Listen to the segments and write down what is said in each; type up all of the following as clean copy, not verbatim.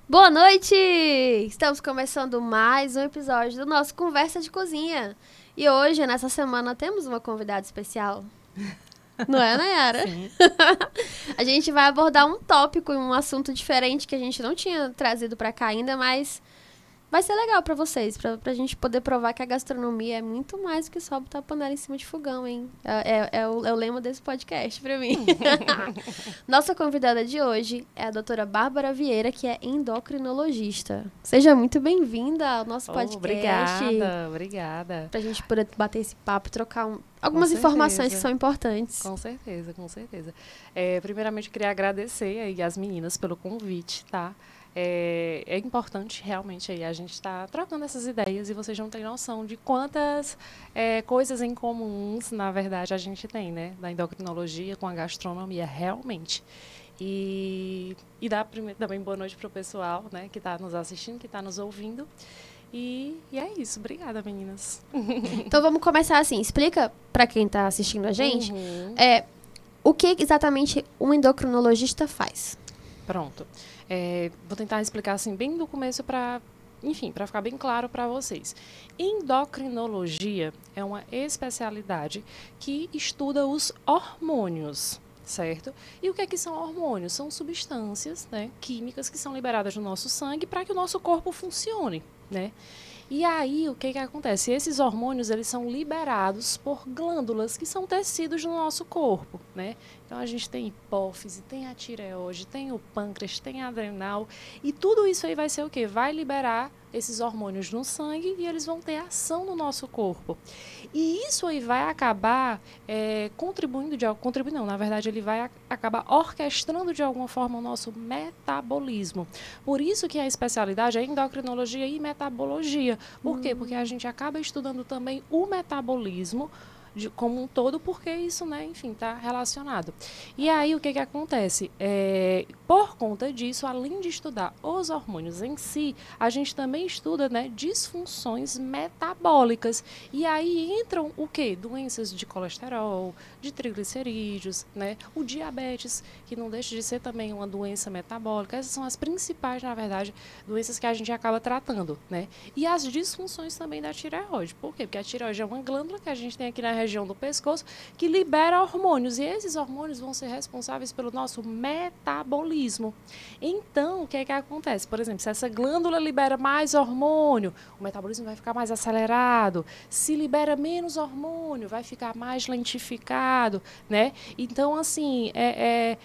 Boa noite! Estamos começando mais um episódio do nosso Conversa de Cozinha. E hoje, nessa semana, temos uma convidada especial. Não é, Nayara? Sim. A gente vai abordar um tópico, um assunto diferente que a gente não tinha trazido pra cá ainda, mas vai ser legal pra vocês, pra gente poder provar que a gastronomia é muito mais do que só botar a panela em cima de fogão, hein? É o lema desse podcast pra mim. Nossa convidada de hoje é a doutora Bárbara Vieira, que é endocrinologista. Seja muito bem-vinda ao nosso podcast. Obrigada. Pra gente poder bater esse papo e trocar algumas informações que são importantes. Com certeza. Primeiramente, queria agradecer aí as meninas pelo convite, tá? É importante realmente aí a gente estar trocando essas ideias e vocês não têm noção de quantas coisas em comuns, na verdade, a gente tem, né? Da endocrinologia com a gastronomia, realmente. E dar também boa noite para o pessoal, né? Que está nos assistindo, que está nos ouvindo. E é isso. Obrigada, meninas. Então vamos começar assim. Explica para quem está assistindo a gente o que exatamente um endocrinologista faz. Pronto. Vou tentar explicar assim bem do começo para ficar bem claro para vocês. Endocrinologia é uma especialidade que estuda os hormônios, certo? E o que é que são hormônios? São substâncias, né, químicas que são liberadas no nosso sangue para que o nosso corpo funcione, né? E aí, o que acontece? Esses hormônios, eles são liberados por glândulas, que são tecidos no nosso corpo, né? Então, a gente tem hipófise, tem a tireoide, tem o pâncreas, tem a adrenal, e tudo isso aí vai ser o quê? Vai liberar esses hormônios no sangue e eles vão ter ação no nosso corpo. E isso aí vai acabar na verdade, ele vai acabar orquestrando de alguma forma o nosso metabolismo. Por isso que a especialidade é endocrinologia e metabologia. Por quê? Porque a gente acaba estudando também o metabolismo como um todo, porque isso, né, enfim, está relacionado. E aí, o que acontece? Por conta disso, além de estudar os hormônios em si, a gente também estuda, né, disfunções metabólicas. E aí entram o quê? Doenças de colesterol, de triglicerídeos, né, o diabetes, que não deixa de ser também uma doença metabólica. Essas são as principais, na verdade, doenças que a gente acaba tratando, né? E as disfunções também da tireoide. Por quê? Porque a tireoide é uma glândula que a gente tem aqui na região do pescoço que libera hormônios, e esses hormônios vão ser responsáveis pelo nosso metabolismo. Então, o que é que acontece? Por exemplo, se essa glândula libera mais hormônio, o metabolismo vai ficar mais acelerado. Se libera menos hormônio, vai ficar mais lentificado, né? Então, assim, é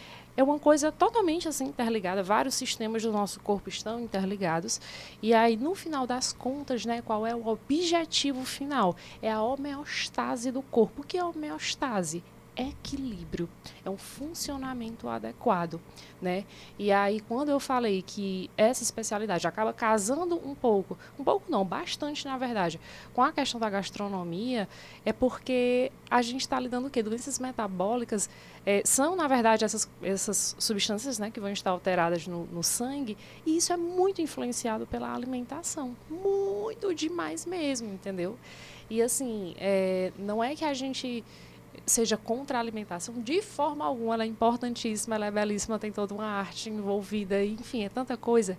uma coisa totalmente assim interligada. Vários sistemas do nosso corpo estão interligados. E aí, no final das contas, né, qual é o objetivo final? É a homeostase do corpo. O que é homeostase? Equilíbrio, é um funcionamento adequado, né? E aí, quando eu falei que essa especialidade acaba casando um pouco não, bastante na verdade, com a questão da gastronomia, é porque a gente está lidando o quê? Doenças metabólicas são, na verdade, essas substâncias, né, que vão estar alteradas no sangue, e isso é muito influenciado pela alimentação, muito demais mesmo, entendeu? E assim, não é que a gente seja contra a alimentação, de forma alguma. Ela é importantíssima, ela é belíssima, tem toda uma arte envolvida, enfim, é tanta coisa.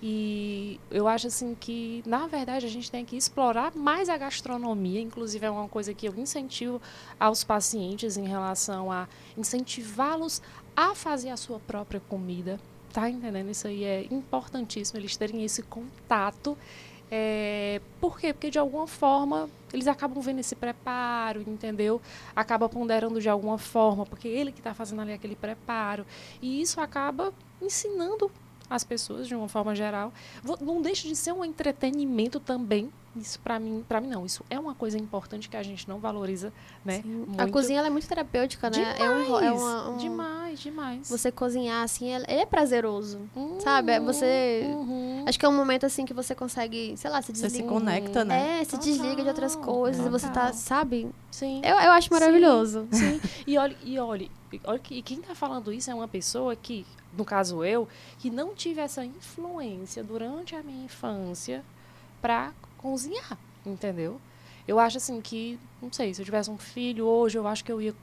E eu acho assim que, na verdade, a gente tem que explorar mais a gastronomia, inclusive é uma coisa que eu incentivo aos pacientes em relação a incentivá-los a fazer a sua própria comida, tá entendendo? Isso aí é importantíssimo, eles terem esse contato. Por quê? Porque, de alguma forma, eles acabam vendo esse preparo, entendeu? Acaba ponderando de alguma forma, porque ele que está fazendo ali aquele preparo. E isso acaba ensinando as pessoas, de uma forma geral. Não deixa de ser um entretenimento também. Isso, para mim não. Isso é uma coisa importante que a gente não valoriza, né? A cozinha ela é muito terapêutica, né? Demais. Você cozinhar, assim, ele é prazeroso, sabe? Você... Acho que é um momento, assim, que você consegue, sei lá, se desliga. Você se conecta, né? Se desliga de outras coisas. E você tá, sabe? Sim. Eu acho maravilhoso. Sim. E olha, e quem tá falando isso é uma pessoa que, no caso eu, que não tive essa influência durante a minha infância para cozinhar, entendeu? Eu acho assim que, não sei, se eu tivesse um filho hoje, eu acho que eu ia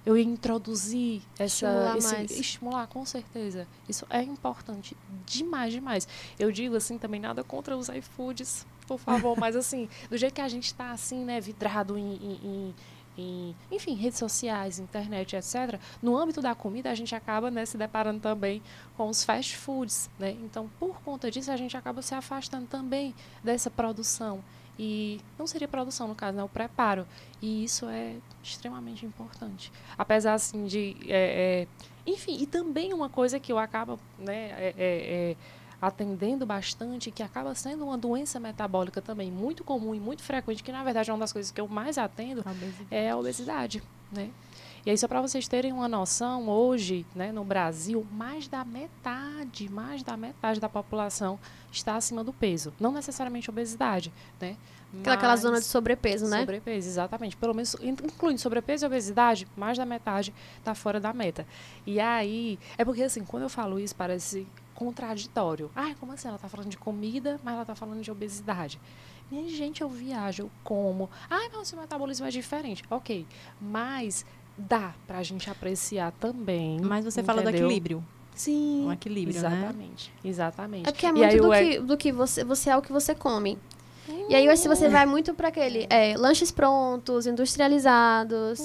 eu ia introduzir Estimular com certeza. Isso é importante demais, demais. Eu digo assim, também nada contra os iFoods, por favor, mas assim, do jeito que a gente está assim, né, vidrado enfim, redes sociais, internet, etc. No âmbito da comida, a gente acaba, né, se deparando também com os fast foods, né? Então, por conta disso, a gente acaba se afastando também dessa produção. E não seria produção, no caso, né? O preparo. E isso é extremamente importante. Apesar, assim, de... enfim, e também uma coisa que eu acabo, né, atendendo bastante, que acaba sendo uma doença metabólica também muito comum e muito frequente, que, na verdade, é uma das coisas que eu mais atendo, é a obesidade, né? E aí, só para vocês terem uma noção, hoje, né, no Brasil, mais da metade da população está acima do peso. Não necessariamente obesidade, né? Aquela zona de sobrepeso, né? Sobrepeso, exatamente. Pelo menos, incluindo sobrepeso e obesidade, mais da metade está fora da meta. E aí, é porque, assim, quando eu falo isso, parece contraditório. Ai, como assim? Ela está falando de comida, mas ela está falando de obesidade. Minha gente, eu viajo, eu como. Ai, mas o seu metabolismo é diferente. Ok, mas dá pra gente apreciar também. Mas você fala do equilíbrio. Sim. Um equilíbrio, exatamente, né? Exatamente. É porque é muito do que você é o que você come. E aí, se você vai muito para aquele lanches prontos, industrializados,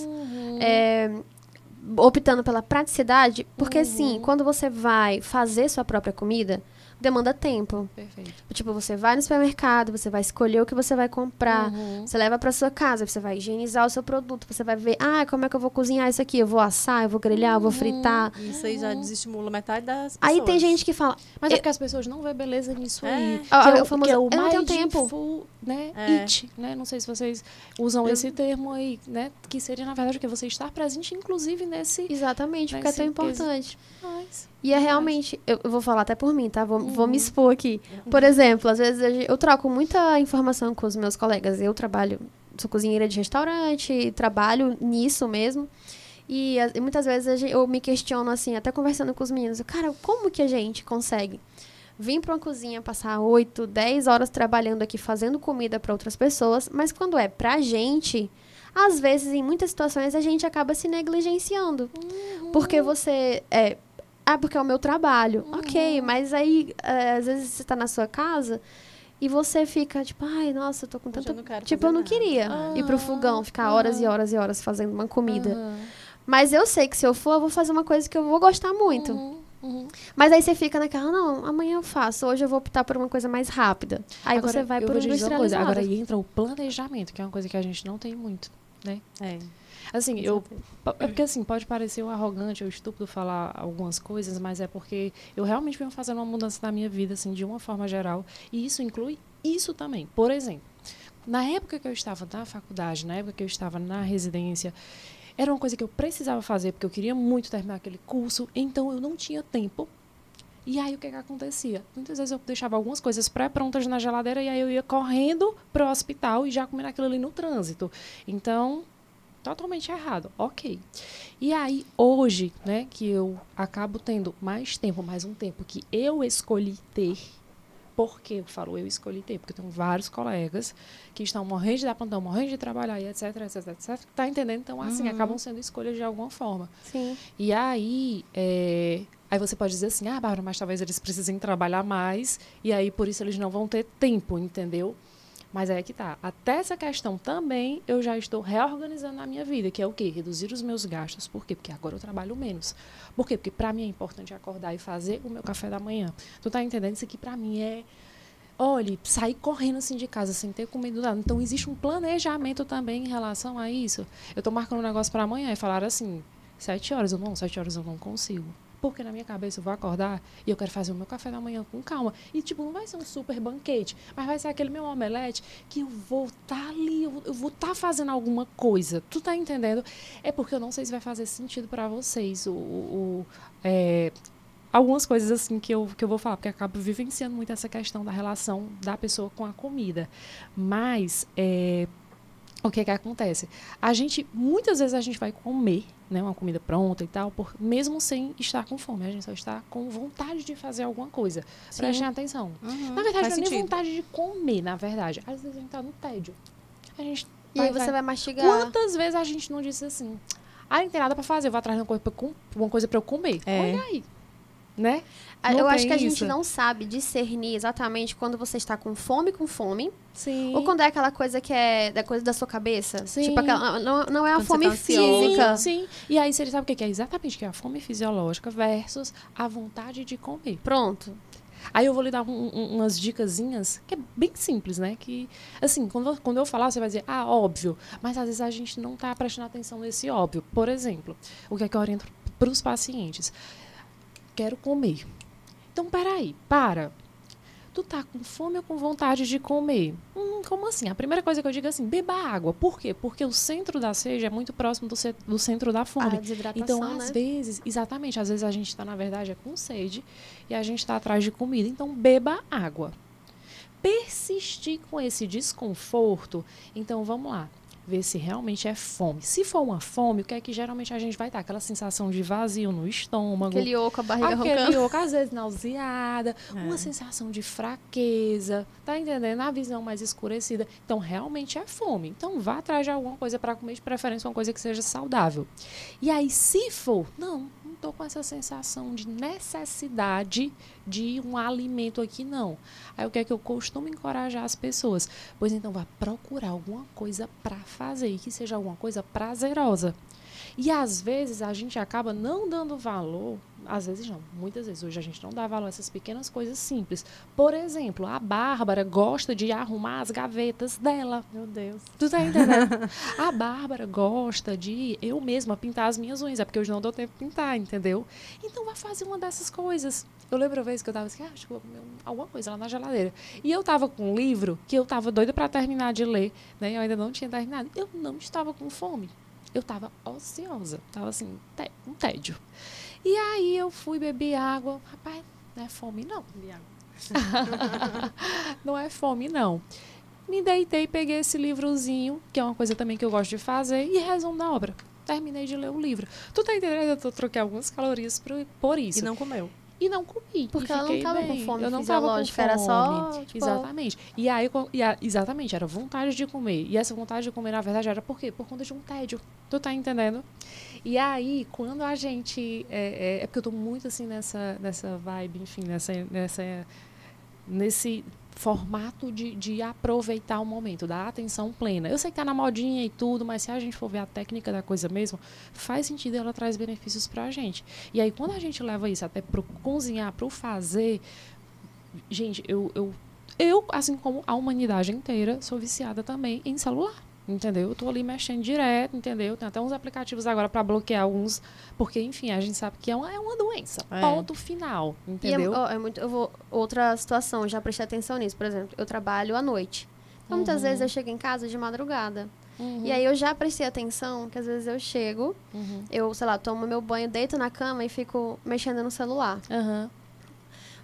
optando pela praticidade, porque assim, quando você vai fazer sua própria comida, demanda tempo. Perfeito. Tipo, você vai no supermercado, você vai escolher o que você vai comprar, você leva para sua casa, você vai higienizar o seu produto, você vai ver, como é que eu vou cozinhar isso aqui? Eu vou assar, eu vou grelhar, eu vou fritar. Isso aí já desestimula metade das pessoas. Aí tem gente que fala... Mas é porque as pessoas não vêem beleza nisso aí. O famoso, que é o eu não tenho tempo. mindful, né? It, né? Não sei se vocês usam esse termo aí, né? Que seria, na verdade, o que você estar presente, inclusive, nesse... Exatamente, porque é tão importante. Mas... E é realmente, eu vou falar até por mim, tá? Vou me expor aqui. Por exemplo, às vezes eu troco muita informação com os meus colegas. Eu sou cozinheira de restaurante, trabalho nisso mesmo. E muitas vezes eu me questiono assim, até conversando com os meninos. Cara, como que a gente consegue vir para uma cozinha, passar 8, 10 horas trabalhando aqui, fazendo comida para outras pessoas, mas quando é pra gente... Às vezes, em muitas situações, a gente acaba se negligenciando. Porque você... porque é o meu trabalho. Ok, mas aí, às vezes, você tá na sua casa e você fica, tipo, ai, nossa, eu tô com tanta... Tipo, eu não queria ir pro fogão, ficar horas e horas e horas fazendo uma comida. Mas eu sei que se eu for, eu vou fazer uma coisa que eu vou gostar muito. Mas aí você fica naquela, não, amanhã eu faço, hoje eu vou optar por uma coisa mais rápida. Aí agora, você vai por industrializado. Agora aí entra o planejamento, que é uma coisa que a gente não tem muito, né? Assim, é porque assim, pode parecer arrogante ou estúpido falar algumas coisas, mas é porque eu realmente venho fazendo uma mudança na minha vida, assim, de uma forma geral, e isso inclui isso também. Por exemplo, na época que eu estava na faculdade, na época que eu estava na residência, era uma coisa que eu precisava fazer, porque eu queria muito terminar aquele curso, então eu não tinha tempo. E aí, o que acontecia? Muitas vezes eu deixava algumas coisas pré-prontas na geladeira e aí eu ia correndo para o hospital e já comendo aquilo ali no trânsito. Então, totalmente errado. Ok. E aí, hoje, né, que eu acabo tendo mais tempo, mais um tempo que eu escolhi ter. Por que eu falo eu escolhi ter? Porque eu tenho vários colegas que estão morrendo de dar plantão, morrendo de trabalhar e etc, etc, etc. Tá entendendo? Então, assim, acabam sendo escolhas de alguma forma. Sim. E aí, aí você pode dizer assim, Bárbara, mas talvez eles precisem trabalhar mais e aí, por isso, eles não vão ter tempo, entendeu? Mas aí é que tá. Até essa questão também eu já estou reorganizando na minha vida, que é o quê? Reduzir os meus gastos. Por quê? Porque agora eu trabalho menos. Por quê? Porque para mim é importante acordar e fazer o meu café da manhã. Tu tá entendendo? Isso aqui para mim é... Olha, sair correndo assim de casa sem ter comido nada. Então, existe um planejamento também em relação a isso. Eu tô marcando um negócio para amanhã e falaram assim, 7 horas. 7 horas eu não consigo. Porque na minha cabeça eu vou acordar e eu quero fazer o meu café da manhã com calma. E, tipo, não vai ser um super banquete, mas vai ser aquele meu omelete que eu vou estar ali, eu vou estar fazendo alguma coisa. Tu tá entendendo? É porque eu não sei se vai fazer sentido para vocês algumas coisas assim que eu vou falar, porque eu acabo vivenciando muito essa questão da relação da pessoa com a comida. Mas... o que acontece? Muitas vezes a gente vai comer, né, uma comida pronta e tal, mesmo sem estar com fome. A gente só está com vontade de fazer alguma coisa. Prestem atenção. Na verdade, não é nem vontade de comer, na verdade. Às vezes a gente está no tédio. E aí você vai mastigar. Quantas vezes a gente não disse assim, Ah, não tem nada pra fazer, eu vou atrás de uma coisa pra eu comer. Olha aí, né? Eu acho que a tem gente isso? não sabe discernir exatamente quando você está com fome, Sim. ou quando é aquela coisa que é da coisa da sua cabeça. Sim. Tipo, aquela, não é uma Quando você fome tá ansiosa. física. Sim. E aí você sabe o que é? Exatamente, que é a fome fisiológica versus a vontade de comer. Pronto. Aí eu vou lhe dar umas dicasinhas, que é bem simples, né? Que, assim, quando eu falar, você vai dizer, ah, óbvio. Mas às vezes a gente não tá prestando atenção nesse óbvio. Por exemplo, o que é que eu oriento para os pacientes? Quero comer. Então, peraí, para. Tu tá com fome ou com vontade de comer? Como assim? A primeira coisa que eu digo é assim, beba água. Por quê? Porque o centro da sede é muito próximo do centro da fome. A desidratação, Então, né? às vezes, exatamente, às vezes a gente está, na verdade, com sede e a gente está atrás de comida. Então, beba água. Persistir com esse desconforto, então vamos lá. Ver se realmente é fome. Se for uma fome, o que é que geralmente a gente vai estar? Aquela sensação de vazio no estômago. Aquele oco, a barriga Aquele roncando. oco, às vezes nauseada, uma sensação de fraqueza, tá entendendo? A visão mais escurecida. Então, realmente é fome. Então, vá atrás de alguma coisa para comer, de preferência uma coisa que seja saudável. E aí, se for, não tô com essa sensação de necessidade de um alimento aqui, não. Aí, o que é que eu costumo encorajar as pessoas? Pois então, vá procurar alguma coisa para fazer, e que seja alguma coisa prazerosa. E às vezes a gente acaba não dando valor, às vezes não, muitas vezes hoje a gente não dá valor a essas pequenas coisas simples. Por exemplo, a Bárbara gosta de arrumar as gavetas dela. Meu Deus. Tu tá entendendo? A Bárbara gosta de eu mesma pintar as minhas unhas, é porque hoje não dou tempo de pintar, entendeu? Então vai fazer uma dessas coisas. Eu lembro uma vez que eu tava assim, acho que vou comer alguma coisa lá na geladeira. E eu tava com um livro que eu tava doida para terminar de ler, né? Eu ainda não tinha terminado. Eu não estava com fome. Eu estava ociosa, estava assim, um tédio. E aí eu fui beber água. Rapaz, não é fome, não. Não é fome, não. Me deitei, peguei esse livrozinho, que é uma coisa também que eu gosto de fazer, e resumo da obra. Terminei de ler o livro. Tu tá entendendo? Eu troquei algumas calorias por isso. E não comeu. E não comi. Porque e ela não fiquei tava bem. com fome Eu não tava com fisiológica, era só, tipo, Exatamente. E aí, exatamente, era vontade de comer. E essa vontade de comer, na verdade, era por quê? Por conta de um tédio. Tu tá entendendo? E aí, quando a gente... É porque eu tô muito, assim, nessa vibe, enfim, nesse formato de aproveitar o momento, da atenção plena. Eu sei que tá na modinha e tudo, mas se a gente for ver a técnica da coisa mesmo, faz sentido, ela traz benefícios pra gente. E aí, quando a gente leva isso até pro cozinhar, pro fazer, gente, eu assim como a humanidade inteira, sou viciada também em celular. Entendeu? Eu tô ali mexendo direto, entendeu? Tem até uns aplicativos agora para bloquear alguns, porque, enfim, a gente sabe que é uma doença. Ponto final, entendeu? E outra situação, já prestei atenção nisso. Por exemplo, eu trabalho à noite. Então, muitas vezes eu chego em casa de madrugada. E aí eu já prestei atenção que às vezes eu chego, eu, sei lá, tomo meu banho, deito na cama e fico mexendo no celular.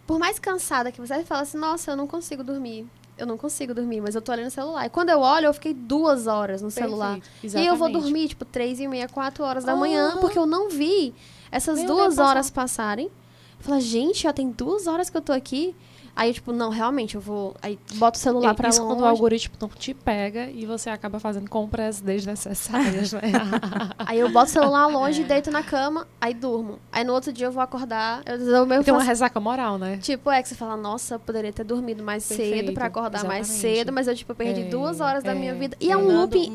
Por mais cansada que você fala assim, nossa, eu não consigo dormir. Eu não consigo dormir, mas eu tô ali no celular. E quando eu olho, eu fiquei 2 horas no celular. Exatamente. E aí eu vou dormir, tipo, 3h30, 4 horas da manhã, porque eu não vi essas 2 horas passarem. Eu falo, gente, já tem 2 horas que eu tô aqui. Aí, tipo, não, realmente, eu vou... Aí, boto o celular pra longe. Quando o algoritmo não te pega e você acaba fazendo compras desnecessárias, né? Aí eu boto o celular longe, deito na cama, aí durmo. Aí no outro dia eu vou acordar... Tem uma ressaca moral, né? Tipo, que você fala, nossa, eu poderia ter dormido mais cedo pra acordar mais cedo, mas eu, tipo, perdi 2 horas da minha vida. E é um looping...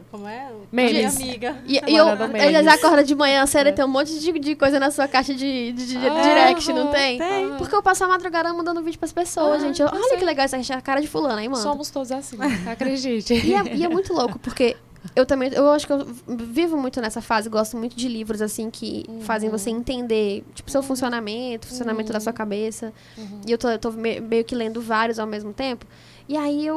Como é? Memes. Amiga. E eles acordam de manhã cedo e tem um monte de coisa na sua caixa de direct, não tem? Tem. Porque eu passo a madrugada mandando vídeo pras pessoas, gente. Olha que legal, isso aqui é a cara de fulano, aí, mano. Somos todos assim, acredite. E é muito louco, porque eu acho que eu vivo muito nessa fase, gosto muito de livros, assim, que fazem você entender, tipo, seu funcionamento da sua cabeça. E eu tô meio que lendo vários ao mesmo tempo. E aí,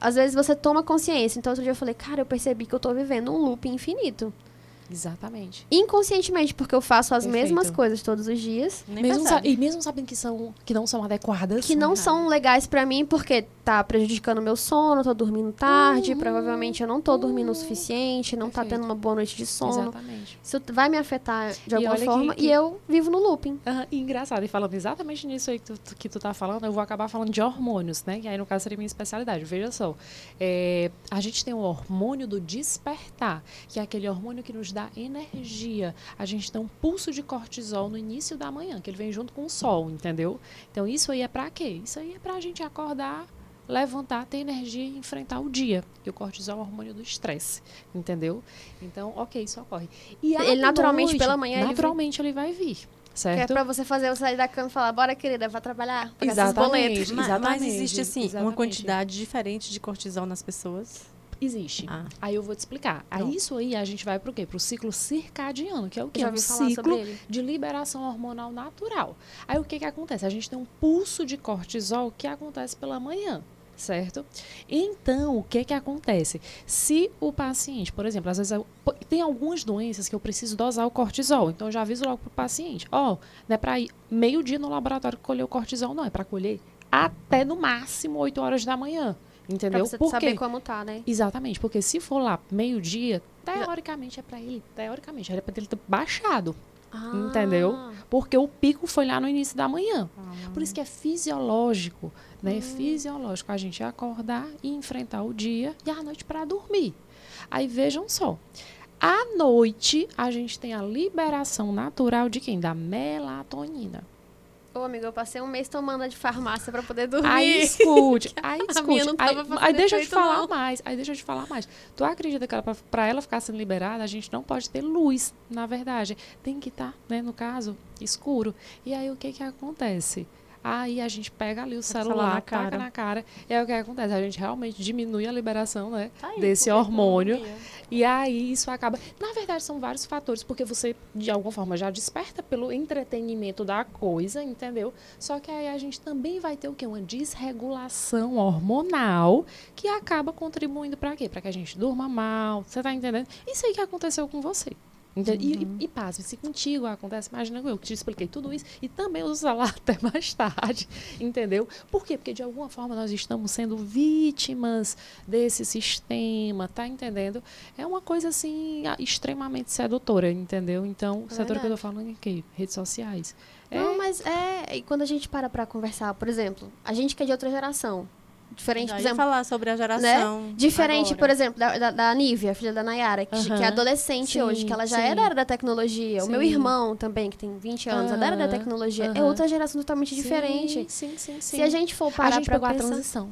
às vezes, você toma consciência. Então, outro dia eu falei, cara, eu percebi que eu tô vivendo um loop infinito. Exatamente. Inconscientemente, porque eu faço as mesmas coisas todos os dias. E mesmo sabendo que não são adequadas. Que não são legais pra mim, porque tá prejudicando o meu sono, tô dormindo tarde, provavelmente eu não tô dormindo o suficiente, não tá tendo uma boa noite de sono. Exatamente. Isso vai me afetar de alguma forma e eu vivo no looping. E engraçado, e falando exatamente nisso aí que tu tá falando, eu vou acabar falando de hormônios, né? Que aí, no caso, seria minha especialidade. Veja só. A gente tem o hormônio do despertar, que é aquele hormônio que nos dá energia. A gente tem um pulso de cortisol no início da manhã, que ele vem junto com o sol, entendeu? Então, isso aí é para quê? Isso aí é para a gente acordar, levantar, ter energia e enfrentar o dia. E o cortisol é o hormônio do estresse, entendeu? Então, ok, isso ocorre. E Ele naturalmente, noite, pela manhã, naturalmente ele vai vir. Certo? Que é pra você fazer eu sair da cama e falar, bora, querida, vai trabalhar, pagar esses Exatamente. boletos. Mas existe, assim, uma exatamente. quantidade diferente de cortisol nas pessoas? Existe. Ah. Aí eu vou te explicar. Aí isso aí a gente vai pro quê? Pro ciclo circadiano, que é o quê? Já É um ouvi falar ciclo sobre ele. de liberação hormonal natural. Aí o que acontece? A gente tem um pulso de cortisol que acontece pela manhã. Certo? Então, o que acontece? Se o paciente, por exemplo, às vezes tem algumas doenças que eu preciso dosar o cortisol, então eu já aviso logo para o paciente, não é para ir meio-dia no laboratório colher o cortisol, não, é para colher até no máximo 8 horas da manhã. Entendeu? Pra você saber como tá, né? Exatamente, porque se for lá meio-dia, teoricamente era para ele ter baixado. Entendeu? Porque o pico foi lá no início da manhã. Por isso que é fisiológico, né? Fisiológico a gente acordar e enfrentar o dia e a noite para dormir. Aí vejam só. À noite a gente tem a liberação natural de quem? Da melatonina. Ô, amiga, eu passei um mês tomando a de farmácia pra poder dormir. Aí escute. A minha não tava fazendo aí deixa eu te efeito, falar não. mais. Aí deixa eu te falar mais. Tu acredita que para ela ficar sendo liberada, a gente não pode ter luz, na verdade. Tem que estar, né, no caso, escuro. E aí o que acontece? Aí a gente pega ali o celular, taca na cara. E aí o que acontece? A gente realmente diminui a liberação, né, desse hormônio. E aí isso acaba... Na verdade, são vários fatores, porque você, de alguma forma, já desperta pelo entretenimento da coisa, entendeu? Só que aí a gente também vai ter o quê? Uma desregulação hormonal que acaba contribuindo para quê? Para que a gente durma mal, você tá entendendo? Isso aí que aconteceu com você. E pasme, se contigo acontece, imagina eu que te expliquei tudo isso e também uso lá até mais tarde, entendeu? Por quê? Porque de alguma forma nós estamos sendo vítimas desse sistema, tá entendendo? É uma coisa assim extremamente sedutora, entendeu? Então, sedutora que eu tô falando aqui, redes sociais. Não, mas e quando a gente para pra conversar, por exemplo, a gente que é de outra geração, diferente, por exemplo, falar sobre a geração. Né? Diferente, agora. por exemplo, da Nívia, filha da Nayara, que é adolescente Sim, hoje, que ela já sim. é da área da tecnologia. O meu Sim. irmão também, que tem 20 anos, é da área da tecnologia. É outra geração totalmente diferente. Sim. Se a gente for A parar gente pra pegou a pensar... transição.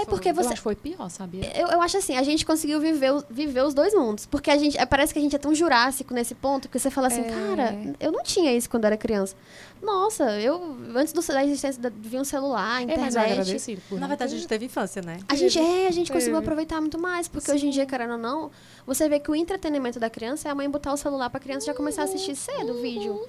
Porque Eu você... acho que foi pior, sabia? Eu acho assim, a gente conseguiu viver os dois mundos. Porque parece que a gente é tão jurássico nesse ponto, que você fala assim, cara, eu não tinha isso quando era criança. Nossa, antes da existência de um celular, internet... Mas eu agradecido por Na verdade, a gente teve infância, né? A gente conseguiu aproveitar muito mais, porque hoje em dia, querendo ou não, você vê que o entretenimento da criança é a mãe botar o celular pra criança já começar a assistir cedo o vídeo.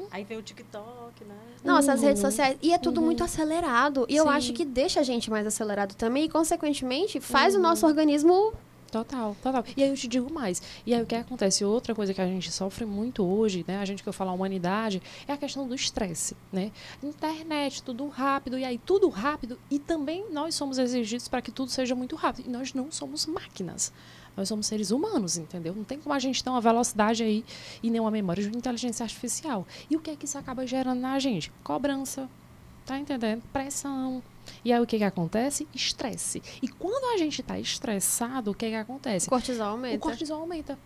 Aí vem o TikTok, né? Nossa, as redes sociais. E é tudo muito acelerado. E eu Sim. acho que deixa a gente mais acelerado também. E, consequentemente, faz o nosso organismo... Total. E aí eu te digo mais. E aí o que acontece? Outra coisa que a gente sofre muito hoje, né? A gente que eu falo a humanidade, é a questão do estresse, né? Internet, tudo rápido. E aí tudo rápido. E também nós somos exigidos para que tudo seja muito rápido. E nós não somos máquinas. Nós somos seres humanos, entendeu? Não tem como a gente ter uma velocidade aí e nem uma memória de inteligência artificial. E o que é que isso acaba gerando na gente? Cobrança, tá entendendo? Pressão. E aí o que acontece? Estresse. E quando a gente está estressado, o que acontece? O cortisol aumenta. O cortisol aumenta.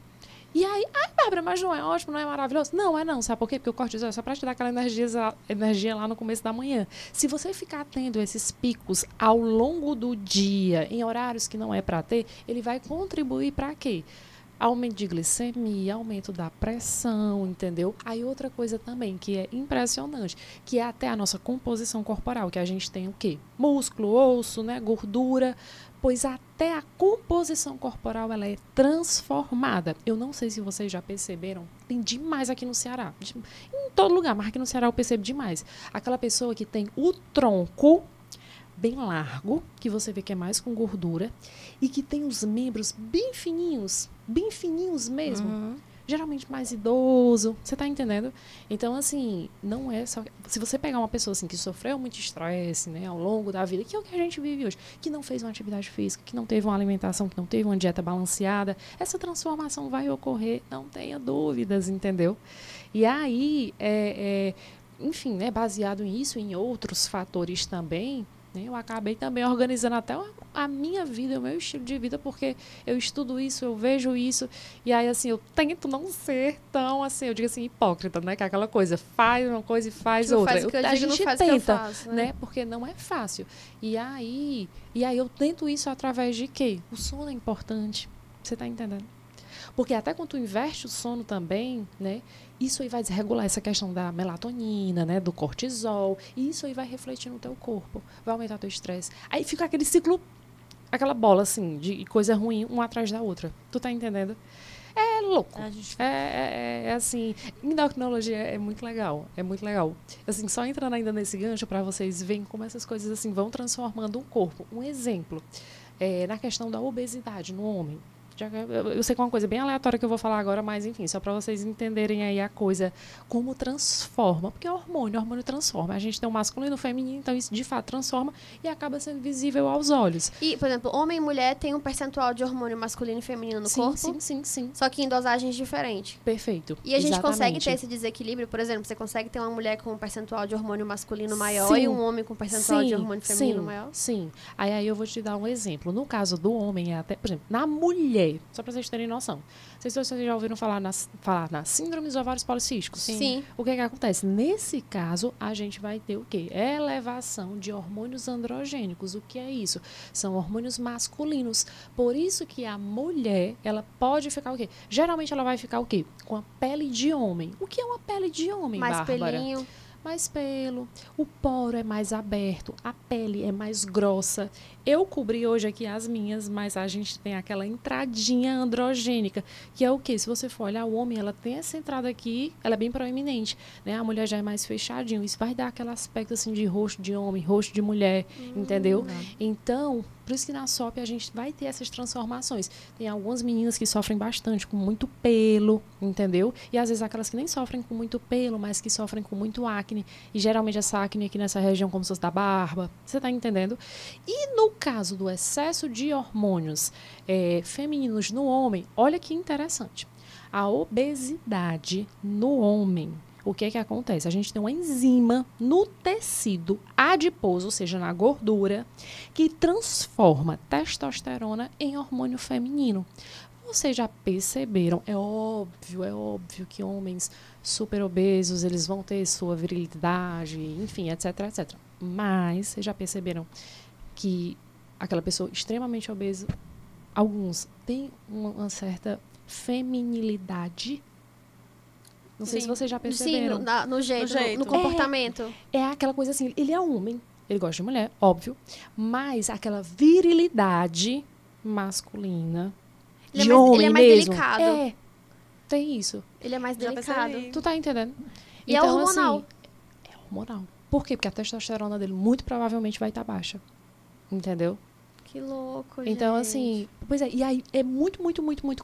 E aí, Bárbara, mas não é ótimo, não é maravilhoso? Não, sabe por quê? Porque o cortisol é só para te dar aquela energia lá no começo da manhã. Se você ficar tendo esses picos ao longo do dia, em horários que não é para ter, ele vai contribuir para quê? Aumento de glicemia, aumento da pressão, entendeu? Aí outra coisa também que é impressionante, que é até a nossa composição corporal, que a gente tem o quê? Músculo, osso, né? Gordura, pois até a composição corporal ela é transformada. Eu não sei se vocês já perceberam, tem demais aqui no Ceará, em todo lugar, mas aqui no Ceará eu percebo demais. Aquela pessoa que tem o tronco bem largo, que você vê que é mais com gordura, e que tem os membros bem fininhos mesmo. Geralmente mais idoso, você tá entendendo? Então, assim, não é só... Se você pegar uma pessoa, assim, que sofreu muito estresse, né, ao longo da vida, que é o que a gente vive hoje, que não fez uma atividade física, que não teve uma alimentação, que não teve uma dieta balanceada, essa transformação vai ocorrer, não tenha dúvidas, entendeu? E aí, enfim, né, baseado nisso e em outros fatores também, né? Eu acabei também organizando até a minha vida, o meu estilo de vida, porque eu estudo isso, eu vejo isso, e aí, assim, eu tento não ser tão, assim, eu digo assim, hipócrita, né? Que é aquela coisa, faz uma coisa e faz Tipo, outra. faz o que eu A digo, não gente faz o que eu tenta, faço, né? Porque não é fácil. E aí eu tento isso através de quê? O sono é importante. Você tá entendendo? Porque até quando tu inverte o sono também, né? Isso aí vai desregular essa questão da melatonina, né? Do cortisol. E isso aí vai refletir no teu corpo. Vai aumentar teu estresse. Aí fica aquele ciclo, aquela bola, assim, de coisa ruim, uma atrás da outra. Tu tá entendendo? É louco. É assim, endocrinologia é muito legal. É muito legal. Assim, só entrando ainda nesse gancho para vocês verem como essas coisas assim vão transformando o corpo. Um exemplo, na questão da obesidade no homem. Eu sei que é uma coisa bem aleatória que eu vou falar agora, mas enfim, só para vocês entenderem aí a coisa, como transforma, porque é hormônio transforma. A gente tem o masculino e o feminino, então isso de fato transforma e acaba sendo visível aos olhos. E, por exemplo, homem e mulher tem um percentual de hormônio masculino e feminino no corpo? Sim. Só que em dosagens diferentes. Perfeito. E a gente Exatamente. consegue ter esse desequilíbrio? Por exemplo, você consegue ter uma mulher com um percentual de hormônio masculino maior e um homem com um percentual de hormônio feminino maior? Sim. Aí eu vou te dar um exemplo. No caso do homem, por exemplo, na mulher, só para vocês terem noção. Não sei se vocês já ouviram falar na síndrome dos ovários policísticos. Sim. O que acontece? Nesse caso, a gente vai ter o quê? Elevação de hormônios androgênicos. O que é isso? São hormônios masculinos. Por isso que a mulher, ela pode ficar o quê? Geralmente ela vai ficar o quê? Com a pele de homem. O que é uma pele de homem, Mais Bárbara? pelinho. Mais pelo, o poro é mais aberto, a pele é mais grossa. Eu cobri hoje aqui as minhas, mas a gente tem aquela entradinha androgênica, que é o quê? Se você for olhar o homem, ela tem essa entrada aqui, ela é bem proeminente, né? A mulher já é mais fechadinho, isso vai dar aquele aspecto assim de rosto de homem, rosto de mulher, entendeu? Então, por isso que na SOP a gente vai ter essas transformações. Tem algumas meninas que sofrem bastante com muito pelo, entendeu? E às vezes aquelas que nem sofrem com muito pelo, mas que sofrem com muito acne. E geralmente essa acne aqui nessa região como se fosse da barba. Você tá entendendo? E no caso do excesso de hormônios femininos no homem, olha que interessante. A obesidade no homem. O que acontece? A gente tem uma enzima no tecido adiposo, ou seja, na gordura, que transforma testosterona em hormônio feminino. Vocês já perceberam? É óbvio que homens super obesos, eles vão ter sua virilidade, enfim, etc, etc. Mas vocês já perceberam que aquela pessoa extremamente obesa, alguns têm uma certa feminilidade. Não sei se vocês já perceberam. Sim, no jeito. No comportamento. É aquela coisa assim, ele é homem, ele gosta de mulher, óbvio, mas aquela virilidade masculina, de homem ele é mais mesmo. delicado. Tem isso. Ele é mais Já delicado. percebi. Tu tá entendendo? E é hormonal. Assim, é hormonal. Por quê? Porque a testosterona dele muito provavelmente vai estar baixa. Entendeu? Que louco, Então, gente. assim, pois é, e aí é muito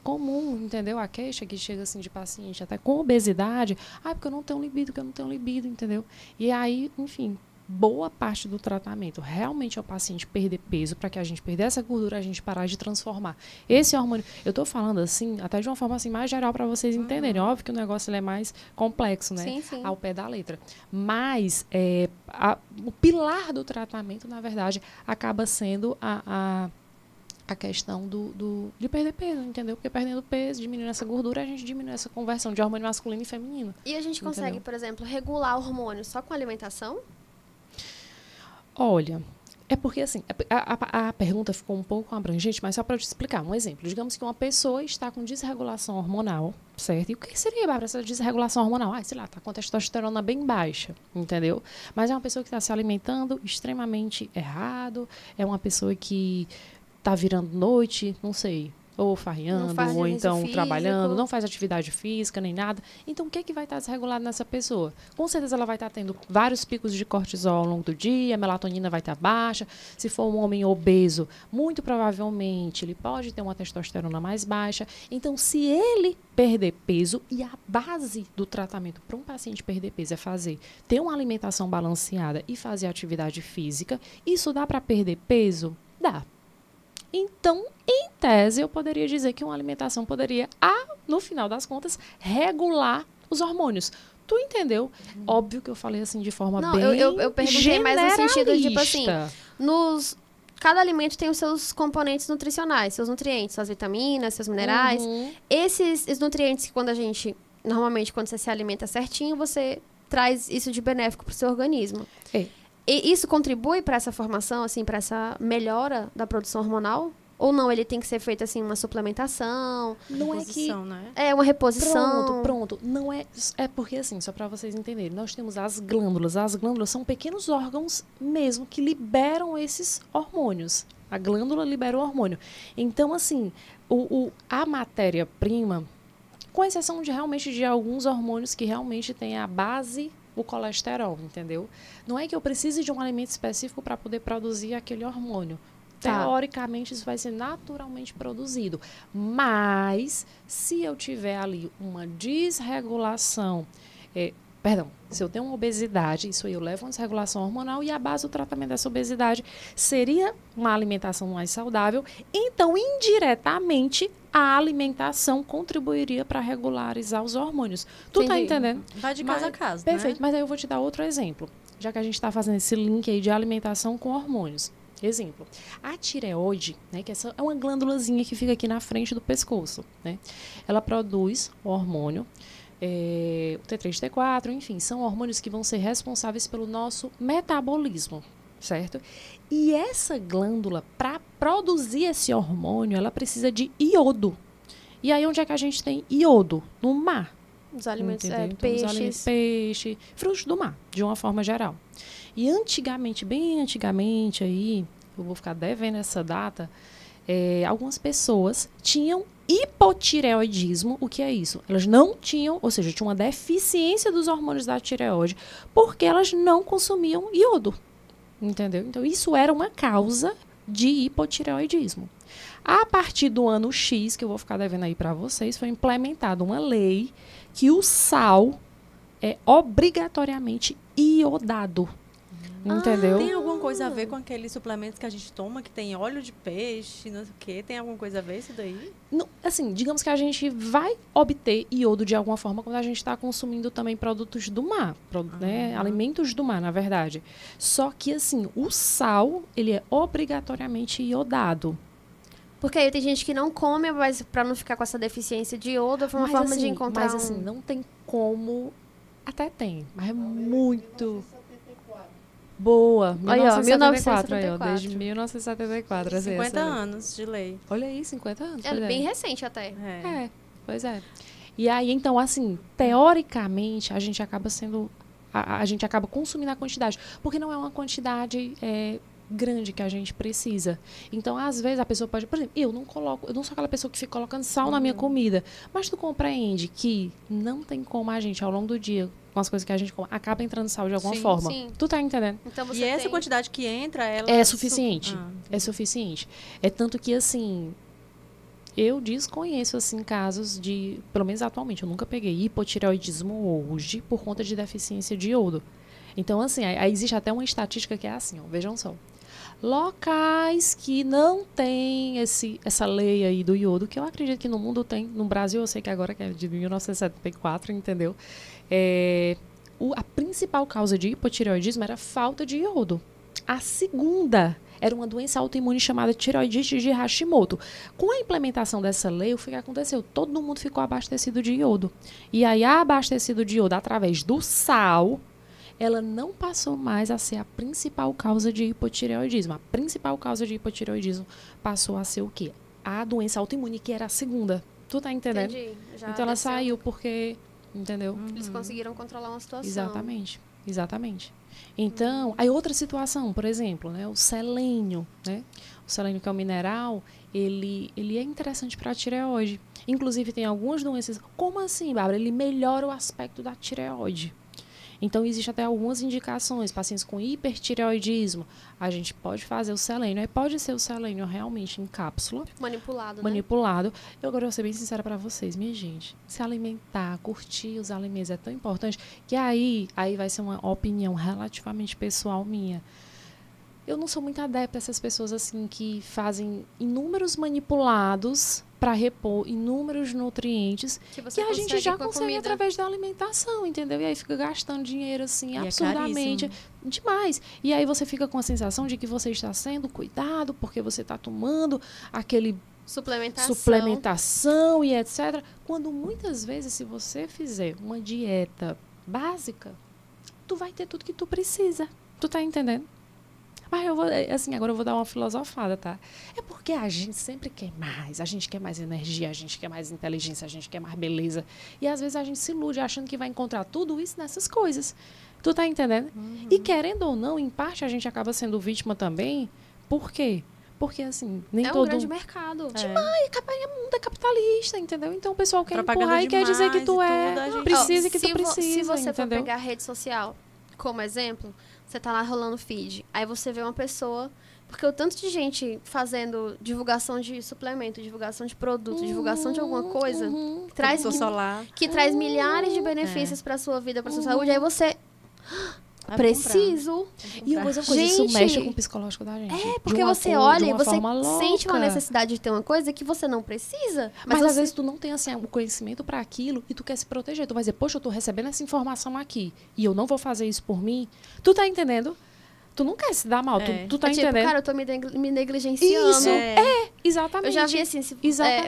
comum, entendeu? A queixa que chega, assim, de paciente até com obesidade, porque eu não tenho libido, entendeu? E aí, enfim, boa parte do tratamento realmente é o paciente perder peso, para que a gente perder essa gordura, a gente parar de transformar esse hormônio. Eu tô falando, assim, até de uma forma, assim, mais geral para vocês entenderem. Óbvio que o negócio ele é mais complexo, né? Sim. Ao pé da letra. Mas o pilar do tratamento, na verdade, acaba sendo a questão de perder peso, entendeu? Porque perdendo peso, diminuindo essa gordura, a gente diminui essa conversão de hormônio masculino e feminino. E a gente consegue, entendeu? por exemplo, regular hormônios só com alimentação? Olha, é porque assim, a pergunta ficou um pouco abrangente, mas só para eu te explicar um exemplo. Digamos que uma pessoa está com desregulação hormonal, certo? E o que seria, Bárbara, essa desregulação hormonal? Sei lá, está com a testosterona bem baixa, entendeu? Mas é uma pessoa que está se alimentando extremamente errado, é uma pessoa que está virando noite, não sei, ou farreando, ou então trabalhando, não faz atividade física, nem nada. Então, o que vai estar desregulado nessa pessoa? Com certeza ela vai estar tendo vários picos de cortisol ao longo do dia, a melatonina vai estar baixa. Se for um homem obeso, muito provavelmente ele pode ter uma testosterona mais baixa. Então, se ele perder peso, e a base do tratamento para um paciente perder peso é ter uma alimentação balanceada e fazer atividade física, isso dá para perder peso? Dá. Então, em tese, eu poderia dizer que uma alimentação poderia, no final das contas, regular os hormônios. Tu entendeu? Óbvio que eu falei assim de forma bem eu perguntei mais no sentido de, tipo assim, Cada alimento tem os seus componentes nutricionais, seus nutrientes, suas vitaminas, seus minerais. Esses nutrientes que normalmente quando você se alimenta certinho, você traz isso de benéfico para o seu organismo. É. E isso contribui para essa formação, assim, para essa melhora da produção hormonal? Ou não, ele tem que ser feito, assim, uma suplementação? Não é que... né? É, uma reposição? Pronto. Não é... É porque, assim, só para vocês entenderem, nós temos as glândulas. As glândulas são pequenos órgãos mesmo que liberam esses hormônios. A glândula libera o hormônio. Então, assim, a matéria-prima, com exceção realmente de alguns hormônios que realmente têm a base, o colesterol, entendeu? Não é que eu precise de um alimento específico para poder produzir aquele hormônio. Teoricamente, isso vai ser naturalmente produzido. Mas, se eu tiver ali uma desregulação, se eu tenho uma obesidade, isso aí eu levo uma desregulação hormonal e a base do tratamento dessa obesidade seria uma alimentação mais saudável. Então, indiretamente, a alimentação contribuiria para regularizar os hormônios. Tu tá entendendo? Vai de caso a caso, Perfeito, né? mas aí eu vou te dar outro exemplo. Já que a gente está fazendo esse link aí de alimentação com hormônios. Exemplo, a tireoide, né, que essa é uma glândulazinha que fica aqui na frente do pescoço, né? Ela produz o hormônio, o T3, T4, enfim, são hormônios que vão ser responsáveis pelo nosso metabolismo, certo? E essa glândula, para produzir esse hormônio, ela precisa de iodo. E aí, onde é que a gente tem iodo? No mar. Os alimentos, Então, peixes. Peixe, frutos do mar, de uma forma geral. E antigamente, bem antigamente aí, eu vou ficar devendo essa data, algumas pessoas tinham hipotireoidismo. O que é isso? Elas não tinham, ou seja, tinham uma deficiência dos hormônios da tireoide porque elas não consumiam iodo. Entendeu? Então, isso era uma causa de hipotireoidismo. A partir do ano X, que eu vou ficar devendo aí para vocês, foi implementada uma lei que o sal é obrigatoriamente iodado. Entendeu? Tem alguma coisa a ver com aqueles suplementos que a gente toma, que tem óleo de peixe, não sei o quê? Tem alguma coisa a ver isso daí? Não, assim, digamos que a gente vai obter iodo de alguma forma quando a gente está consumindo também produtos do mar, né? Alimentos do mar, na verdade. Só que, assim, o sal, ele é obrigatoriamente iodado. Porque aí tem gente que não come, mas para não ficar com essa deficiência de iodo, foi uma forma assim, de encontrar Mas, assim, não tem como... Até tem, mas é muito... Boa, 1974, aí, ó, desde 1974. 50 anos de lei. Olha aí, 50 anos. É bem recente até. Pois é. E aí, então, assim, teoricamente, a gente acaba sendo... A gente acaba consumindo a quantidade. Porque não é uma quantidade grande que a gente precisa. Então, às vezes, a pessoa pode... Por exemplo, eu não sou aquela pessoa que fica colocando sal na minha comida. Mas tu compreende que não tem como a gente, ao longo do dia... com as coisas que a gente come, acaba entrando sal de alguma forma. Sim. Tu tá entendendo? Então E essa quantidade que entra, ela... É suficiente. É suficiente. É tanto que, assim, eu desconheço, assim, casos de... Pelo menos atualmente, eu nunca peguei hipotireoidismo hoje por conta de deficiência de iodo. Então, assim, aí existe até uma estatística que é assim, ó, vejam só. Locais que não tem essa lei aí do iodo, que eu acredito que no mundo tem. No Brasil, eu sei que agora que é de 1974, entendeu? A principal causa de hipotireoidismo era falta de iodo. A segunda era uma doença autoimune chamada tireoidite de Hashimoto. Com a implementação dessa lei, o que aconteceu? Todo mundo ficou abastecido de iodo. E aí, abastecido de iodo através do sal, ela não passou mais a ser a principal causa de hipotireoidismo. A principal causa de hipotireoidismo passou a ser o quê? A doença autoimune, que era a segunda. Tu tá entendendo? Entendi. Então, ela saiu porque... Entendeu? Eles conseguiram controlar uma situação. Exatamente. Então, aí outra situação, por exemplo, né, o selênio, né? O selênio, que é um mineral, ele é interessante para a tireoide. Inclusive, tem algumas doenças... Como assim, Bárbara? Ele melhora o aspecto da tireoide. Então, existem até algumas indicações. Pacientes com hipertireoidismo, a gente pode fazer o selênio. Aí pode ser o selênio realmente em cápsula. Manipulado. Eu agora vou ser bem sincera para vocês, minha gente. Se alimentar, curtir os alimentos é tão importante que aí vai ser uma opinião relativamente pessoal minha. eu não sou muito adepta a essas pessoas assim que fazem inúmeros manipulados para repor inúmeros nutrientes que a gente já consegue através da alimentação, entendeu? E aí fica gastando dinheiro assim absurdamente demais. E aí você fica com a sensação de que você está sendo cuidado porque você está tomando aquele suplementação e etc. Quando muitas vezes, se você fizer uma dieta básica, tu vai ter tudo que tu precisa. Tu tá entendendo? Mas agora eu vou dar uma filosofada, tá? É porque a gente sempre quer mais. A gente quer mais energia, a gente quer mais inteligência, a gente quer mais beleza. E às vezes a gente se ilude achando que vai encontrar tudo isso nessas coisas. Tu tá entendendo? E querendo ou não, em parte a gente acaba sendo vítima também. Por quê? Porque, assim, nem todo... É um grande mercado. Demais, o mundo é capitalista, entendeu? Então o pessoal quer empurrar e quer dizer que tu precisa e que tu precisa, se você for entendeu? pegar a rede social como exemplo, você tá lá rolando feed, aí você vê uma pessoa... Porque o tanto de gente fazendo divulgação de suplemento, divulgação de produto, divulgação de alguma coisa, que traz milhares de benefícios para sua vida, para sua saúde, aí você... Preciso. E uma coisa, isso mexe com o psicológico da gente. É, porque você olha e você sente uma necessidade de ter uma coisa que você não precisa. Mas às vezes tu não tem assim, o conhecimento para aquilo e tu quer se proteger. Tu vai dizer, poxa, eu tô recebendo essa informação aqui e eu não vou fazer isso por mim. Tu tá entendendo? Tu não quer se dar mal, tu tá entendendo? Cara, eu tô me negligenciando. Isso, exatamente. Eu já vi assim,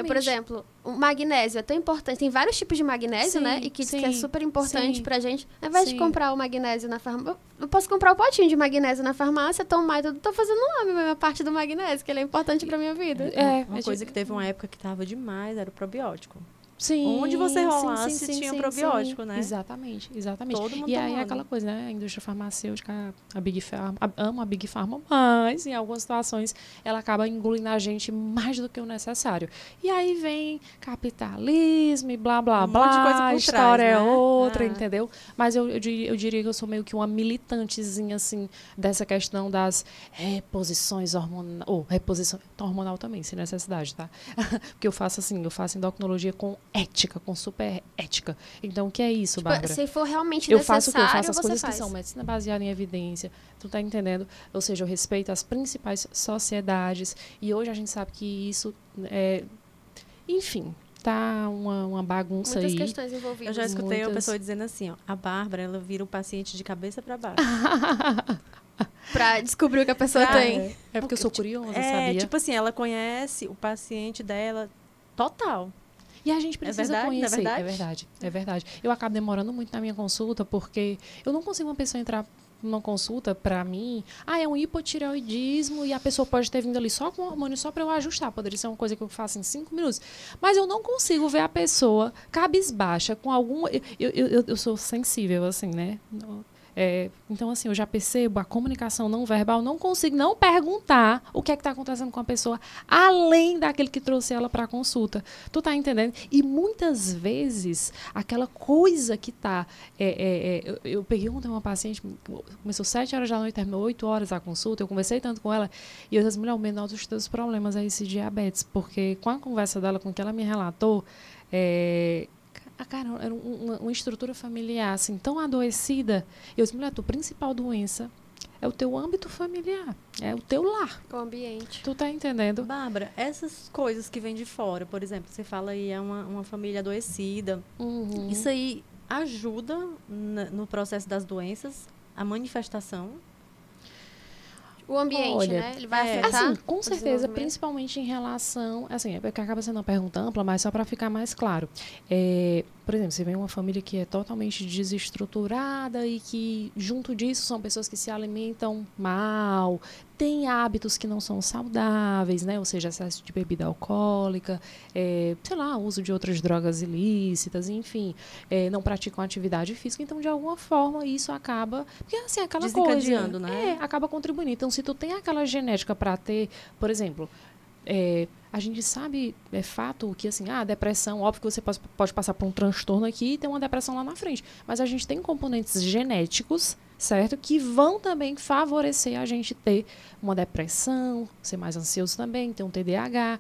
por exemplo, o magnésio é tão importante. Tem vários tipos de magnésio, né? E que é super importante pra gente. Ao invés de comprar o magnésio na farmácia, eu posso comprar o potinho de magnésio na farmácia, tomar e tudo. Tô fazendo lá a minha parte do magnésio, que ele é importante pra minha vida. Uma coisa que teve uma época que tava demais era o probiótico. Sim, onde você rolasse tinha probiótico, né? Exatamente. Todo mundo e aí é aquela coisa, né? A indústria farmacêutica, a Big Pharma, amo a Big Pharma, mas em algumas situações ela acaba engolindo a gente mais do que o necessário. E aí vem capitalismo e blá, blá, blá, monte de coisa por história trás, né? é outra, entendeu? Mas eu diria que eu sou meio que uma militantezinha, assim, dessa questão das reposições hormonais, reposição hormonal também, sem necessidade, tá? Porque eu faço endocrinologia com ética, com super ética. Então, o que é isso, Bárbara? Se for realmente eu necessário, faço o quê? Eu faço as você coisas faz. que são medicina baseada em evidência. Tu tá entendendo? Ou seja, eu respeito as principais sociedades. E hoje a gente sabe que isso enfim, tá uma bagunça Muitas aí. questões envolvidas. Eu já escutei uma pessoa dizendo assim, ó, a Bárbara, ela vira o paciente de cabeça para baixo. Pra descobrir o que a pessoa tem. É porque eu sou curiosa, sabia? Tipo assim, ela conhece o paciente dela total. E a gente precisa conhecer. É verdade. Eu acabo demorando muito na minha consulta porque eu não consigo uma pessoa entrar numa consulta pra mim, é um hipotireoidismo e a pessoa pode ter vindo ali só com hormônio, só pra eu ajustar. Poderia ser uma coisa que eu faço em 5 minutos. Mas eu não consigo ver a pessoa cabisbaixa com algum... Eu sou sensível, assim, né? Então, assim, eu já percebo a comunicação não verbal, não consigo não perguntar o que é que está acontecendo com a pessoa, além daquele que trouxe ela para a consulta. Tu tá entendendo? E muitas vezes, aquela coisa que tá... eu peguei ontem uma paciente, começou 7 horas da noite, terminou 8 horas a consulta, eu conversei tanto com ela, e eu disse, mulher, o menor dos teus problemas é esse diabetes, porque com a conversa dela, com o que ela me relatou, cara, era uma estrutura familiar assim, tão adoecida. Eu disse, mulher, a tua principal doença é o teu âmbito familiar, é o teu lar. O ambiente. Tu tá entendendo? Bárbara, essas coisas que vêm de fora, por exemplo, você fala aí, é uma família adoecida. Isso aí ajuda no processo das doenças, a manifestação? O ambiente, né? Ele vai afetar? Assim, com certeza, principalmente em relação... Assim, é porque acaba sendo uma pergunta ampla, mas só para ficar mais claro. Por exemplo, você vem uma família que é totalmente desestruturada e que, junto disso, são pessoas que se alimentam mal, têm hábitos que não são saudáveis, né? Ou seja, excesso de bebida alcoólica, sei lá, uso de outras drogas ilícitas, enfim, não praticam atividade física. Então, de alguma forma, isso acaba... Porque, assim, aquela coisa... né? Acaba contribuindo. Então, se tu tem aquela genética para ter, por exemplo... a gente sabe, é fato, que assim, a depressão, óbvio que você pode passar por um transtorno aqui e ter uma depressão lá na frente. Mas a gente tem componentes genéticos, certo? Que vão também favorecer a gente ter uma depressão, ser mais ansioso também, ter um TDAH.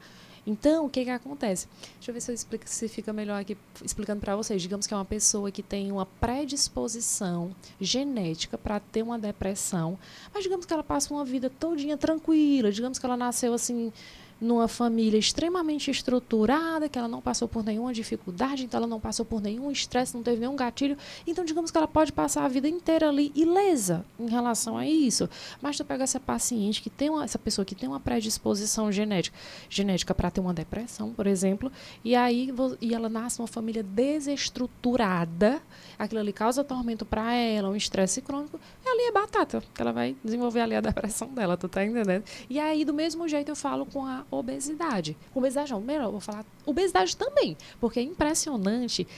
Então, o que que acontece? Deixa eu ver se eu explico, se fica melhor aqui explicando para vocês. Digamos que é uma pessoa que tem uma predisposição genética para ter uma depressão, mas digamos que ela passa uma vida todinha tranquila, digamos que ela nasceu assim numa família extremamente estruturada, que ela não passou por nenhuma dificuldade, então ela não passou por nenhum estresse, não teve nenhum gatilho. Então, digamos que ela pode passar a vida inteira ali ilesa em relação a isso. Mas tu pega essa paciente que tem essa pessoa que tem uma predisposição genética para ter uma depressão, por exemplo, e aí ela nasce numa família desestruturada, aquilo ali causa tormento para ela, um estresse crônico, ali é batata, que ela vai desenvolver ali a depressão dela, tu tá entendendo? E aí, do mesmo jeito, eu falo com a obesidade. Obesidade não, melhor, eu vou falar obesidade também, porque é impressionante.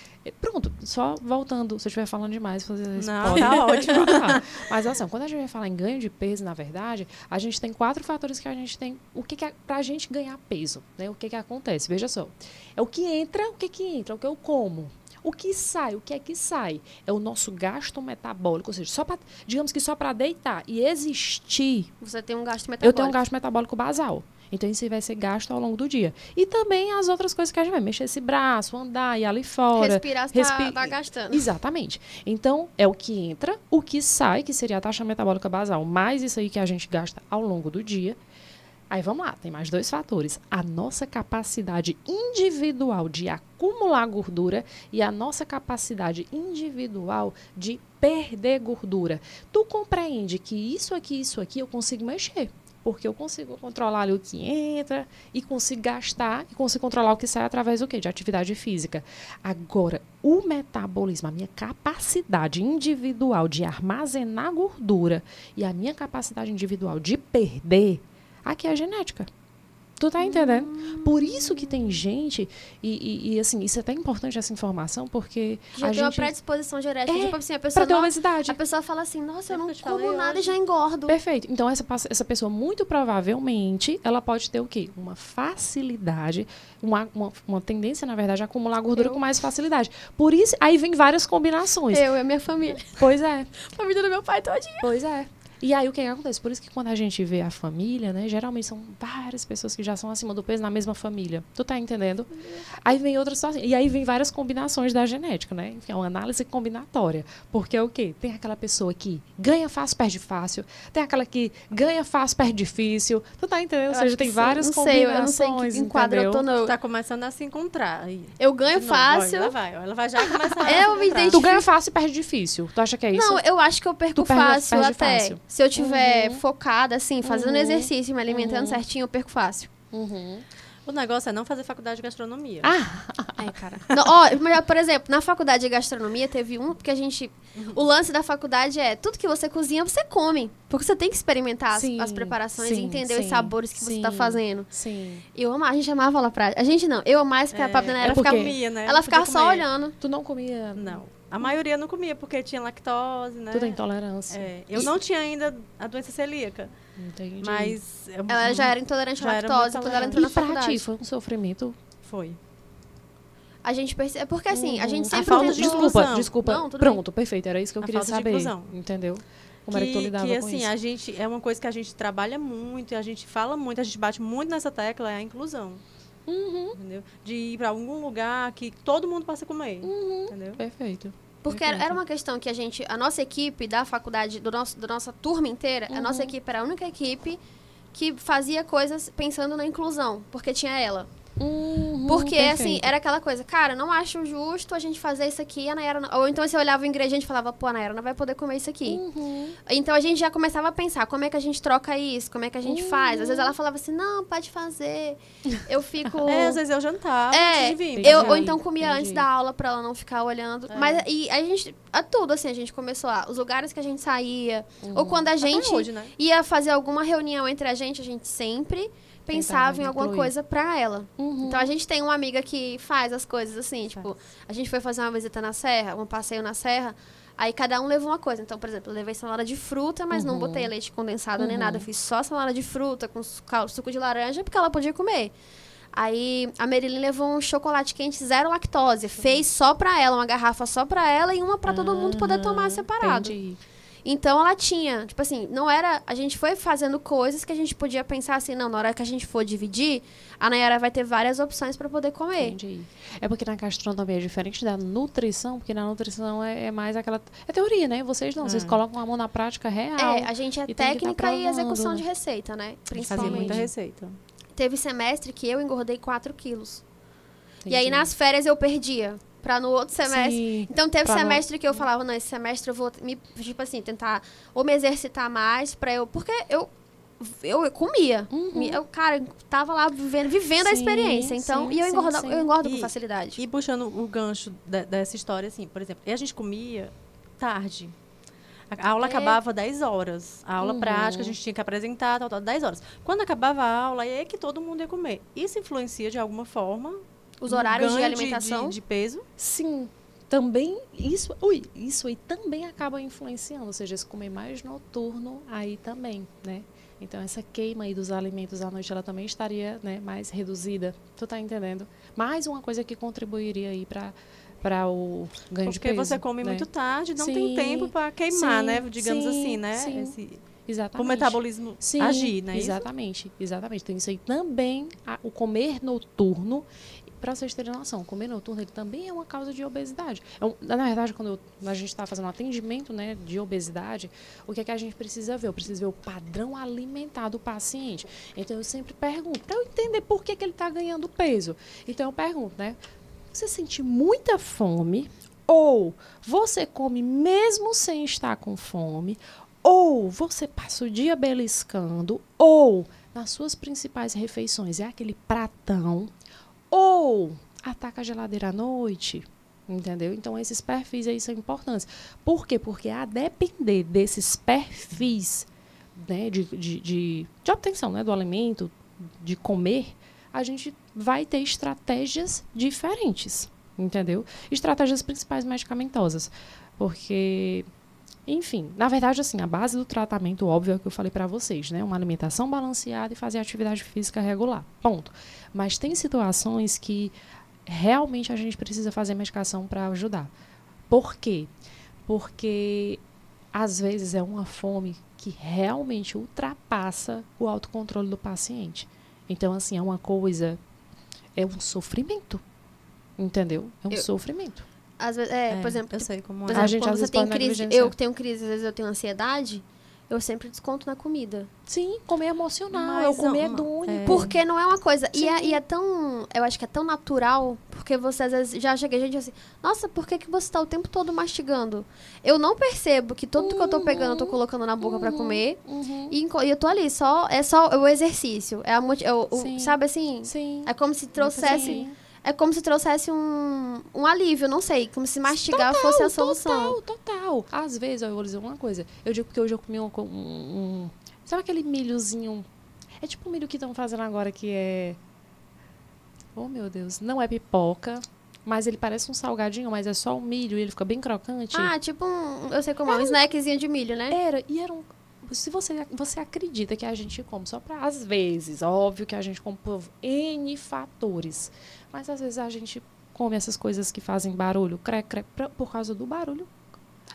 Pronto, só voltando, se eu estiver falando demais, fazer isso. Não, tá ótimo. Mas assim, quando a gente vai falar em ganho de peso, na verdade, a gente tem 4 fatores que a gente tem, o que é pra gente ganhar peso, né? O que acontece? Veja só. É o que entra, o que entra, o que eu como. O que sai, o que é que sai? É o nosso gasto metabólico, ou seja, digamos que só para deitar e existir. Você tem um gasto metabólico. Eu tenho um gasto metabólico basal. Então, isso vai ser gasto ao longo do dia. E também as outras coisas que a gente vai mexer esse braço, andar, ir ali fora. Respirar, tá gastando. Exatamente. Então, é o que entra, o que sai, que seria a taxa metabólica basal, mais isso aí que a gente gasta ao longo do dia. Aí, vamos lá, tem mais 2 fatores. A nossa capacidade individual de acumular gordura e a nossa capacidade individual de perder gordura. Tu compreende que isso aqui eu consigo mexer. Porque eu consigo controlar ali o que entra e consigo gastar e consigo controlar o que sai através do quê? De atividade física. Agora, o metabolismo, a minha capacidade individual de armazenar gordura e a minha capacidade individual de perder, aqui é a genética. Tu tá entendendo? Por isso que tem gente, e assim, isso é até importante essa informação, porque já tem uma predisposição genética. Tipo assim, a pra pessoa ter obesidade. A pessoa fala assim, nossa, eu não como nada e já engordo. Perfeito. Então, essa pessoa, muito provavelmente, ela pode ter o quê? Uma facilidade, uma tendência, na verdade, a acumular gordura com mais facilidade. Por isso, aí vem várias combinações. Eu e a minha família. Pois é. A família do meu pai todinha. Pois é. E aí, o que acontece? Por isso que quando a gente vê a família, né? Geralmente são várias pessoas que já são acima do peso na mesma família. Tu tá entendendo? Aí vem outra situação. E aí vem várias combinações da genética, né? Enfim, é uma análise combinatória. Porque é o quê? Tem aquela pessoa que ganha fácil, perde fácil. Tem aquela que ganha fácil, perde difícil. Tu tá entendendo? Ou seja, tem várias combinações, eu não sei em que enquadro eu tô no... Tu tá começando a se encontrar. Aí. Eu ganho fácil. Ela vai já começar a se encontrar. Tu ganha fácil e perde difícil. Tu acha que é isso? Não, eu acho que eu perco fácil perde até. Fácil. Se eu tiver focada, assim, fazendo exercício, me alimentando certinho, eu perco fácil. O negócio é não fazer faculdade de gastronomia. Cara. Não, ó, por exemplo, na faculdade de gastronomia teve porque a gente... O lance da faculdade é, tudo que você cozinha, você come. Porque você tem que experimentar as preparações e entender os sabores que você tá fazendo. Sim. A gente amava ela pra... A gente não, eu mais que a Pablo, né? Ela ficava só olhando. Tu não comia? Não. A maioria não comia, porque tinha lactose, né? Tudo é intolerância. Eu não tinha ainda a doença celíaca. Entendi. Mas... Ela já era intolerante à lactose quando ela entrou na faculdade. Pra ti, foi um sofrimento? Foi. A gente percebe... Porque assim, a gente sempre... Desculpa. Não, pronto, perfeito. Era isso que eu queria saber. Entendeu? Como era que tu lidava com assim, isso? A gente... É uma coisa que a gente trabalha muito, e a gente fala muito, a gente bate muito nessa tecla, é a inclusão. Entendeu? De ir pra algum lugar que todo mundo possa comer. Entendeu? Perfeito. Porque era uma questão que a nossa equipe da faculdade, da nossa turma inteira, a nossa equipe era a única equipe que fazia coisas pensando na inclusão, porque tinha ela. Porque, assim, era aquela coisa, cara, não acho justo a gente fazer isso aqui, a Nayara não... Ou então você olhava o ingrediente e falava, pô, a Nayara não vai poder comer isso aqui. Então a gente já começava a pensar, como é que a gente troca isso, como é que a gente faz. Às vezes ela falava assim, não, pode fazer. Eu fico... às vezes eu jantava antes de vir. Ou então comia antes da aula pra ela não ficar olhando. Mas e a gente, tudo assim, a gente começou os lugares que a gente saía, ou quando a gente hoje, né? ia fazer alguma reunião entre a gente sempre pensava em alguma coisa pra ela. Então, a gente tem uma amiga que faz as coisas assim, tipo, a gente foi fazer uma visita na serra, um passeio na serra, aí cada um levou uma coisa. Então, por exemplo, eu levei salada de fruta, mas não botei leite condensado nem nada, eu fiz só salada de fruta com suco de laranja, porque ela podia comer. Aí, a Merilyn levou um chocolate quente zero lactose, fez só pra ela, uma garrafa só pra ela e uma pra todo mundo poder tomar separado. Entendi. Então, ela tinha, tipo assim, não era... A gente foi fazendo coisas que a gente podia pensar assim, não, na hora que a gente for dividir, a Nayara vai ter várias opções para poder comer. Entendi. É porque na gastronomia é diferente da nutrição, porque na nutrição é mais aquela... É teoria, né? Vocês não, vocês colocam a mão na prática real. A gente é técnica e execução de receita, né? Principalmente. Fazia muita receita. Teve semestre que eu engordei 4 quilos. Entendi. E aí, nas férias, eu perdia. Pra no outro semestre. Sim, então, teve semestre que eu falava, não, esse semestre eu vou, tipo assim, tentar ou me exercitar mais pra eu... Porque eu comia. Eu, cara, tava lá vivendo a experiência. Então, e eu engordo com facilidade. E puxando o gancho dessa história, assim, por exemplo, e a gente comia tarde. A aula acabava 10 horas. A aula prática, a gente tinha que apresentar, 10 horas. Quando acabava a aula, aí é que todo mundo ia comer. Isso influencia, de alguma forma... Os horários de alimentação? De peso? Sim. Também, isso aí também acaba influenciando. Ou seja, se comer mais noturno, aí também, né? Então, essa queima aí dos alimentos à noite, ela também estaria, né, mais reduzida. Tu tá entendendo? Mais uma coisa que contribuiria aí para o ganho de peso. Porque você come né? muito tarde, não tem tempo para queimar, né? Digamos assim, né? Exatamente. O metabolismo agir, né? Exatamente. Então, isso aí também, o comer noturno, para vocês terem noção, comer noturno ele também é uma causa de obesidade. Na verdade, quando a gente está fazendo um atendimento, né, de obesidade, o que é que a gente precisa ver? Eu preciso ver o padrão alimentar do paciente. Então, eu sempre pergunto, para eu entender por que ele está ganhando peso. Então, eu pergunto, né? Você sente muita fome ou você come mesmo sem estar com fome, ou você passa o dia beliscando, ou nas suas principais refeições é aquele pratão, ou ataca a geladeira à noite, entendeu? Então, esses perfis aí são importantes. Por quê? Porque a depender desses perfis, né, de obtenção, né, do alimento, de comer, a gente vai ter estratégias diferentes, entendeu? Estratégias principais medicamentosas. Porque, enfim, na verdade, assim, a base do tratamento, óbvio, é o que eu falei para vocês, né? Uma alimentação balanceada e fazer atividade física regular. Ponto. Mas tem situações que realmente a gente precisa fazer medicação para ajudar. Por quê? Porque, às vezes, é uma fome que realmente ultrapassa o autocontrole do paciente. Então, assim, é uma coisa... É um sofrimento. Entendeu? É um sofrimento. Às vezes, por exemplo... Eu sei como Por é. exemplo, quando você tem crise... Eu tenho crise, às vezes eu tenho ansiedade... Eu sempre desconto na comida. Sim, comer emocional, eu comer hedônico. Porque não é uma coisa... E é tão... Eu acho que é tão natural, porque você às vezes já chega gente assim... Nossa, por que você está o tempo todo mastigando? Eu não percebo que tudo que eu tô pegando, eu tô colocando na boca pra comer. E eu tô ali, é só o exercício. Sabe assim? Sim. É como se trouxesse... É como se trouxesse um alívio, não sei. Como se mastigar fosse a solução. Total. Às vezes, eu vou dizer uma coisa. Eu digo porque hoje eu comi sabe aquele milhozinho? É tipo o milho que estão fazendo agora, que é... Oh, meu Deus. Não é pipoca, mas ele parece um salgadinho, mas é só o milho e ele fica bem crocante. Ah, tipo eu sei como é, um snackzinho de milho, né? Era um... Se você acredita que a gente come só para, às vezes, óbvio que a gente come por N fatores, mas às vezes a gente come essas coisas que fazem barulho, por causa do barulho.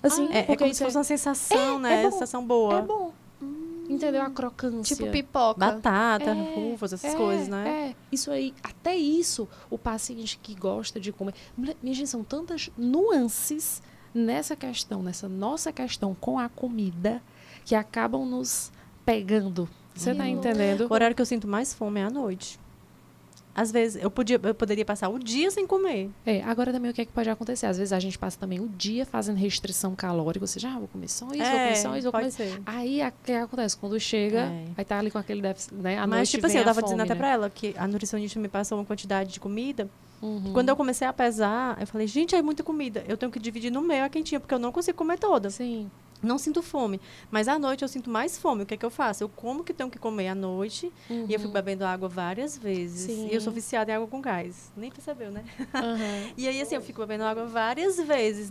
Assim, é como se fosse uma sensação, né? Bom, sensação boa. É bom. Entendeu? A crocância. Tipo pipoca. Batata, uvas, essas coisas, né? Isso aí, até isso, o paciente que gosta de comer... Minha gente, são tantas nuances nessa questão, nessa nossa questão com a comida, que acabam nos pegando. Você tá entendendo? O horário que eu sinto mais fome é à noite. Às vezes, eu poderia passar o dia sem comer. Agora também o que é que pode acontecer? Às vezes a gente passa também o dia fazendo restrição calórica. Ou seja, vou comer só isso, vou comer só isso, vou comer... Ser. Aí, o que acontece? Quando chega, vai estar ali com aquele déficit, né? À Mas, noite tipo vem assim, eu tava fome, dizendo até né? pra ela que a nutricionista me passou uma quantidade de comida. Quando eu comecei a pesar, eu falei, gente, é muita comida. Eu tenho que dividir no meio a quentinha, porque eu não consigo comer toda. Sim. Não sinto fome. Mas à noite eu sinto mais fome. O que é que eu faço? Eu como que tenho que comer à noite. E eu fico bebendo água várias vezes. Sim. E eu sou viciada em água com gás. Nem percebeu, né? E aí, assim, eu fico bebendo água várias vezes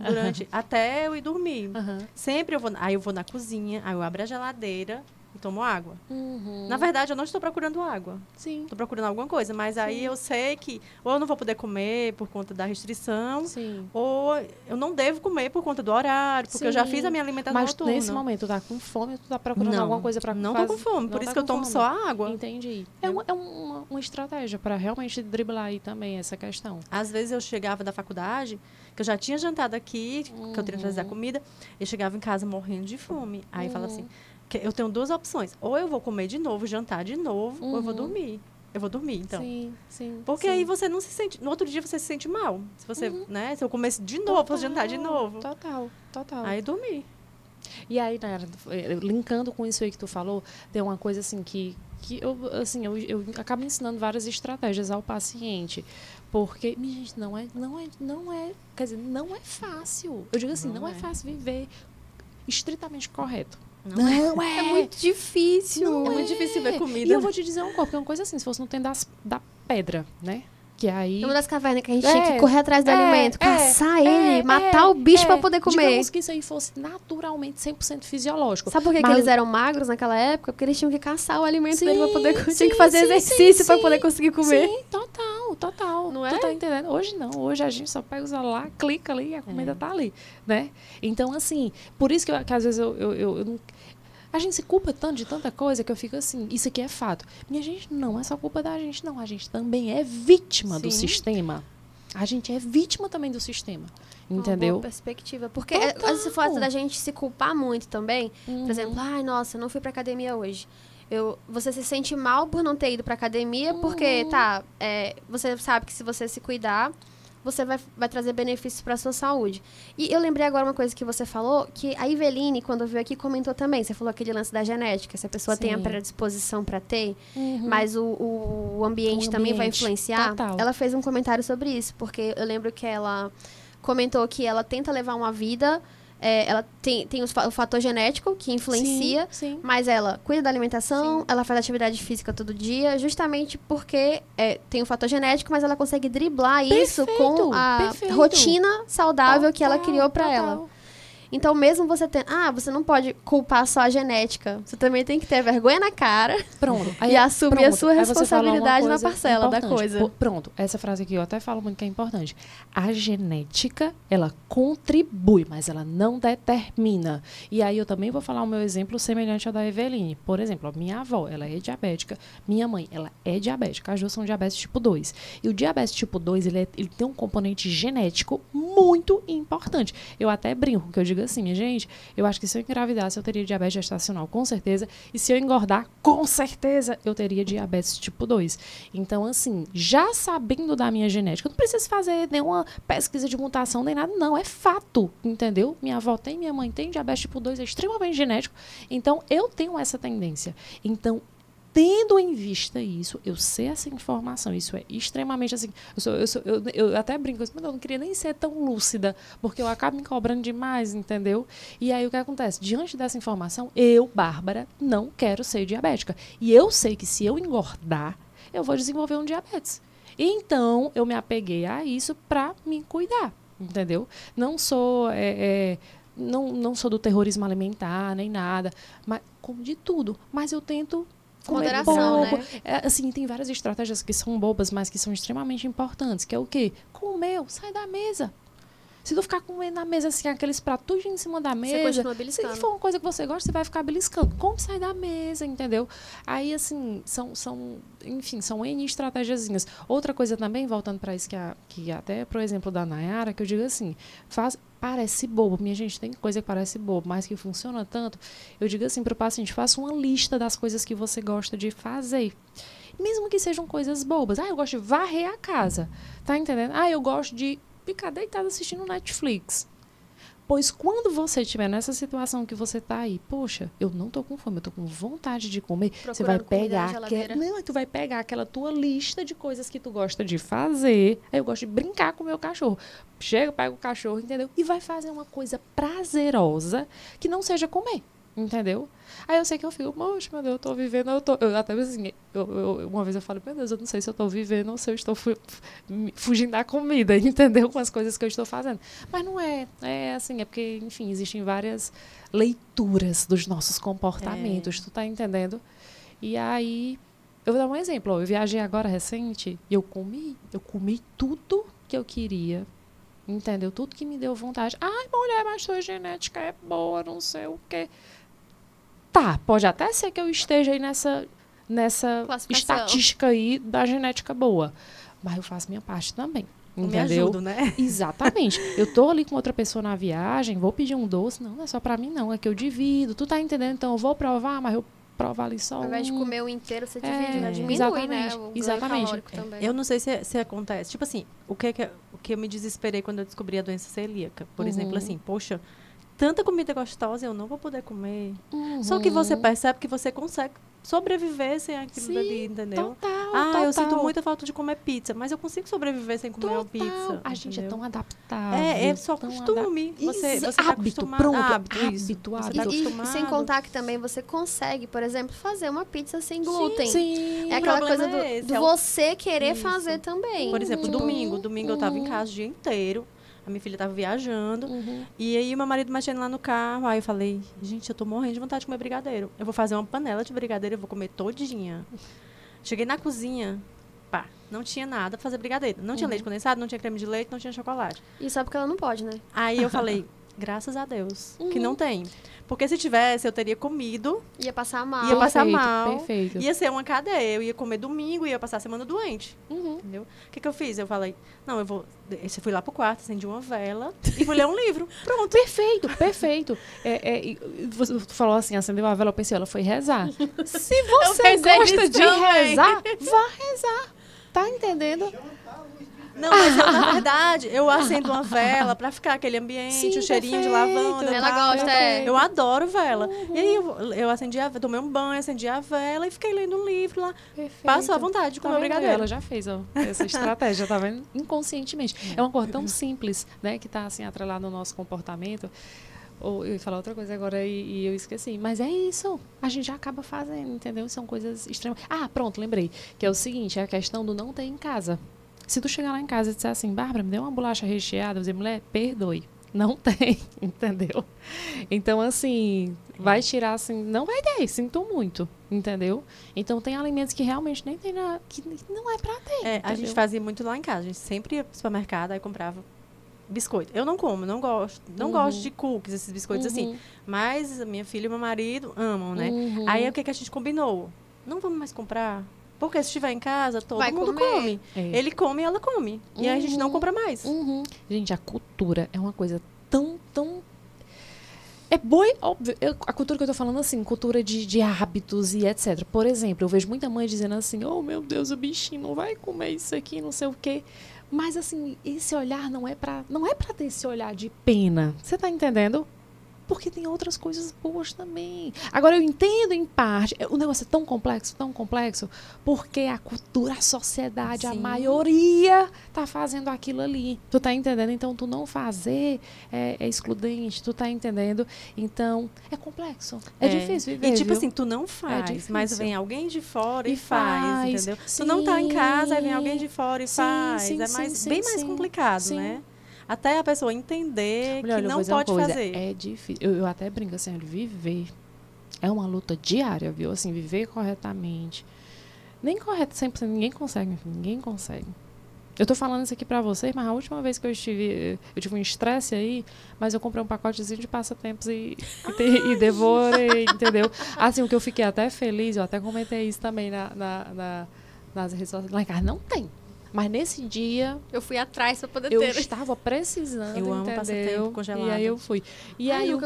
até eu ir dormir. Sempre aí eu vou na cozinha, aí eu abro a geladeira, e tomo água. Uhum. Na verdade, eu não estou procurando água. Sim. Estou procurando alguma coisa, mas aí eu sei que ou eu não vou poder comer por conta da restrição, Sim. ou eu não devo comer por conta do horário, porque eu já fiz a minha alimentação Mas noturna. nesse momento, tu tá com fome, tu tá procurando alguma coisa pra Não fazer? tô com fome, por Não isso tá que eu com tomo fome. só a água. Entendi. É uma estratégia para realmente driblar aí também essa questão. Às vezes eu chegava da faculdade, que eu já tinha jantado aqui, que eu teria que trazer a comida, eu chegava em casa morrendo de fome. Aí falava assim, que eu tenho duas opções. Ou eu vou comer de novo, jantar de novo, ou eu vou dormir. Eu vou dormir, então. Sim. Porque aí você não se sente... No outro dia você se sente mal. Se você, né? Se eu comesse de novo, fosse jantar de novo. Total. Aí dormi. E aí, Nayara, linkando com isso aí que tu falou, tem uma coisa assim que eu acabo ensinando várias estratégias ao paciente. Porque, minha gente, não é, quer dizer, não é fácil. Eu digo assim, não é fácil viver estritamente correto. Não é. É muito difícil. É muito difícil ver comida. E eu vou te dizer uma coisa, porque é uma coisa assim, se fosse no tempo da pedra, né? Que aí... É uma das cavernas que a gente tinha que correr atrás do alimento, caçar ele, matar o bicho pra poder comer. Digamos que isso aí fosse naturalmente 100% fisiológico. Sabe por que eles eram magros naquela época? Porque eles tinham que caçar o alimento dele pra poder... Tinha que fazer exercício pra poder conseguir comer. Sim, total. Não é? Tu tá entendendo? Hoje não. Hoje a gente só pega o celular, clica ali e a comida tá ali, né? Então, assim, por isso que às vezes eu não... A gente se culpa tanto de tanta coisa que eu fico assim, isso aqui é fato. Minha gente, não é só culpa da gente, não. A gente também é vítima do sistema. A gente é vítima também do sistema. Entendeu? Uma boa perspectiva. Porque esse fato da gente se culpar muito também, por exemplo, ai, nossa, não fui pra academia hoje. Você se sente mal por não ter ido pra academia, porque, você sabe que se você se cuidar, você vai trazer benefícios para a sua saúde. E eu lembrei agora uma coisa que você falou, que a Iveline, quando veio aqui, comentou também. Você falou aquele lance da genética, se a pessoa tem a predisposição para ter, mas o ambiente também vai influenciar. Total. Ela fez um comentário sobre isso, porque eu lembro que ela comentou que ela tenta levar uma vida... ela tem o fator genético que influencia, sim. mas ela cuida da alimentação, ela faz atividade física todo dia, justamente porque tem o fator genético, mas ela consegue driblar isso com a rotina saudável que ela criou para ela. Então, mesmo você tendo... você não pode culpar só a genética. Você também tem que ter vergonha na cara. Pronto. E assumir a sua responsabilidade na parcela da coisa. Pronto. Essa frase aqui eu até falo muito que é importante. A genética, ela contribui, mas ela não determina. E aí eu também vou falar o meu exemplo semelhante ao da Eveline. Por exemplo, a minha avó, ela é diabética. Minha mãe, ela é diabética. As duas são diabetes tipo 2. E o diabetes tipo 2, ele tem um componente genético muito importante. Eu até brinco, que eu digo assim, minha gente, eu acho que se eu engravidasse, eu teria diabetes gestacional, com certeza. E se eu engordar, com certeza, eu teria diabetes tipo 2. Então, assim, já sabendo da minha genética, eu não preciso fazer nenhuma pesquisa de mutação, nem nada, não. É fato, entendeu? Minha avó tem, minha mãe tem, diabetes tipo 2 é extremamente genético. Então, eu tenho essa tendência. Então, tendo em vista isso, eu sei essa informação, isso é extremamente assim, eu até brinco, mas eu não queria nem ser tão lúcida, porque eu acabo me cobrando demais, entendeu? E aí o que acontece? Diante dessa informação, eu, Bárbara, não quero ser diabética. E eu sei que se eu engordar, eu vou desenvolver um diabetes. Então, eu me apeguei a isso para me cuidar, entendeu? Não sou... não sou do terrorismo alimentar, nem nada, mas como de tudo. Mas eu tento... moderação, né? Assim, tem várias estratégias que são bobas, mas que são extremamente importantes, que é o quê? Comeu, sai da mesa. Se tu ficar comendo na mesa, assim, aqueles pratos em cima da mesa... Você continua beliscando. Se for uma coisa que você gosta, você vai ficar beliscando. Como sai da mesa, entendeu? Aí, assim, são N estratégiazinhas. Outra coisa também, voltando para isso, que até, por exemplo, da Nayara, que eu digo assim, parece bobo. Minha gente, tem coisa que parece bobo, mas que funciona tanto. Eu digo assim para o paciente, faça uma lista das coisas que você gosta de fazer. Mesmo que sejam coisas bobas. Eu gosto de varrer a casa. Tá entendendo? Eu gosto de ficar deitado assistindo Netflix. Pois quando você estiver nessa situação que você tá aí, poxa, eu não tô com fome, eu tô com vontade de comer, você vai pegar tu vai pegar aquela tua lista de coisas que tu gosta de fazer. Aí eu gosto de brincar com o meu cachorro. Chega, pega o cachorro, entendeu? E vai fazer uma coisa prazerosa que não seja comer. entendeu? Aí eu sei que eu fico, poxa, meu Deus, eu tô vivendo, eu até assim, uma vez eu falo, meu Deus, eu não sei se eu tô vivendo ou se eu estou fugindo da comida, entendeu? Com as coisas que eu estou fazendo. Mas não é, assim, é porque, enfim, existem várias leituras dos nossos comportamentos, tu tá entendendo? E aí, eu vou dar um exemplo, ó, eu viajei agora recente e eu comi tudo que eu queria, entendeu? Tudo que me deu vontade. Ai, mulher, mas tua genética é boa, não sei o quê. Tá, pode até ser que eu esteja aí nessa estatística aí da genética boa. Mas eu faço minha parte também. Entendeu? Me ajudo, né? Exatamente. Eu tô ali com outra pessoa na viagem, vou pedir um doce. Não é só pra mim, não. É que eu divido. Tu tá entendendo? Então eu vou provar, mas eu provo ali só Ao invés de comer o inteiro, você divide, né? Diminui, exatamente, né? O exatamente. calórico também. Eu não sei se acontece. Tipo assim, o que eu me desesperei quando eu descobri a doença celíaca. Por exemplo, assim, poxa, tanta comida gostosa eu não vou poder comer. Só que você percebe que você consegue sobreviver sem aquilo dali, entendeu? Total. Eu sinto muita falta de comer pizza, mas eu consigo sobreviver sem comer uma pizza. A gente é tão adaptável. É só costume. Você tá hábito, acostumado. pronto. Hábito. Você tá E sem contar que também você consegue, por exemplo, fazer uma pizza sem glúten. Sim. É aquela coisa problema do você querer fazer também. Por exemplo, domingo eu tava em casa o dia inteiro. A minha filha tava viajando. E aí, meu marido mexendo lá no carro. Aí eu falei, gente, eu tô morrendo de vontade de comer brigadeiro. Eu vou fazer uma panela de brigadeiro e eu vou comer todinha. Cheguei na cozinha, pá, não tinha nada pra fazer brigadeiro. Não tinha leite condensado, não tinha creme de leite, não tinha chocolate. E só porque ela não pode, né? Aí eu falei, graças a Deus, que não tem. Porque se tivesse, eu teria comido. Ia passar mal. Ia passar mal. Perfeito. Ia ser uma cadeia. Eu ia comer domingo, ia passar a semana doente. Entendeu? O que eu fiz? Eu falei, não, eu vou... Eu fui lá pro quarto, acendi uma vela e fui ler um livro. Pronto. Perfeito. Você falou assim, acendeu uma vela, eu pensei, ela foi rezar. Se você gosta de rezar, vá rezar. Tá entendendo? Não, mas na verdade, eu acendo uma vela pra ficar aquele ambiente, o cheirinho de lavanda. Ela gosta, Eu adoro vela. E aí eu acendi tomei um banho, acendi a vela e fiquei lendo um livro lá. Passou a vontade de comer brigadeiro. Ela já fez essa estratégia, tá vendo? Inconscientemente. É uma coisa tão simples, né, que tá assim atrelada no nosso comportamento. Ou eu ia falar outra coisa agora e eu esqueci. Mas é isso. A gente já acaba fazendo, entendeu? São coisas extremas. Pronto, lembrei. Que é o seguinte, é a questão do não ter em casa. Se tu chegar lá em casa e disser assim, Bárbara, me dê uma bolacha recheada, eu dizer, mulher, perdoe. Não tem, entendeu? Então, assim, vai tirar assim, não vai ter, sinto muito, entendeu? Então, tem alimentos que realmente nem tem nada, que não é pra ter. A gente fazia muito lá em casa. A gente sempre ia pro supermercado, aí comprava biscoito. Eu não como, não gosto. Não gosto de cookies, esses biscoitos assim. Mas a minha filha e meu marido amam, né? Aí, o que a gente combinou? Não vamos mais comprar. Porque se estiver em casa, todo mundo come. Ele come e ela come. E aí a gente não compra mais. Gente, a cultura é uma coisa tão... É boa, óbvio. A cultura que eu tô falando, assim, cultura de hábitos e etc. Por exemplo, eu vejo muita mãe dizendo assim, oh, meu Deus, o bichinho não vai comer isso aqui, não sei o quê. Mas, assim, esse olhar não é pra ter esse olhar de pena. Você tá entendendo? Porque tem outras coisas boas também. Agora, eu entendo em parte. O negócio é tão complexo, porque a cultura, a sociedade, a maioria tá fazendo aquilo ali. Tu tá entendendo? Então, tu não fazer é excludente, tu tá entendendo? Então, é complexo. É difícil viver, E, tipo viu? assim, tu não faz, mas vem alguém de fora e faz, entendeu? sim. Tu não tá em casa, aí vem alguém de fora e faz. Sim, É bem mais complicado, né? Até a pessoa entender que não pode fazer. É difícil. Eu até brinco assim, viver é uma luta diária, viu? Assim, viver corretamente. Nem correto, 100%, ninguém consegue. Eu tô falando isso aqui pra vocês, mas a última vez que eu tive um estresse aí, mas eu comprei um pacotezinho de passatempos e devorei, entendeu? Assim, o que eu fiquei até feliz, eu até comentei isso também nas redes sociais. Lá em casa não tem. Mas nesse dia... Eu fui atrás pra poder eu ter. estava precisando, eu amo passatempo congelado. E aí eu fui. E aí o que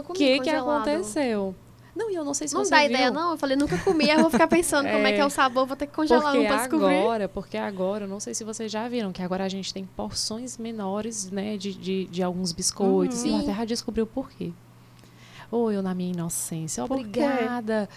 aconteceu? Não, e eu não sei se não você dá viu. ideia, não. Eu falei, nunca comi, eu vou ficar pensando como é que é o sabor, vou ter que congelar um pra descobrir. Porque agora, eu não sei se vocês já viram, que agora a gente tem porções menores, né, de alguns biscoitos. E eu até já descobri o porquê. Ou eu na minha inocência. Por quê? Obrigada.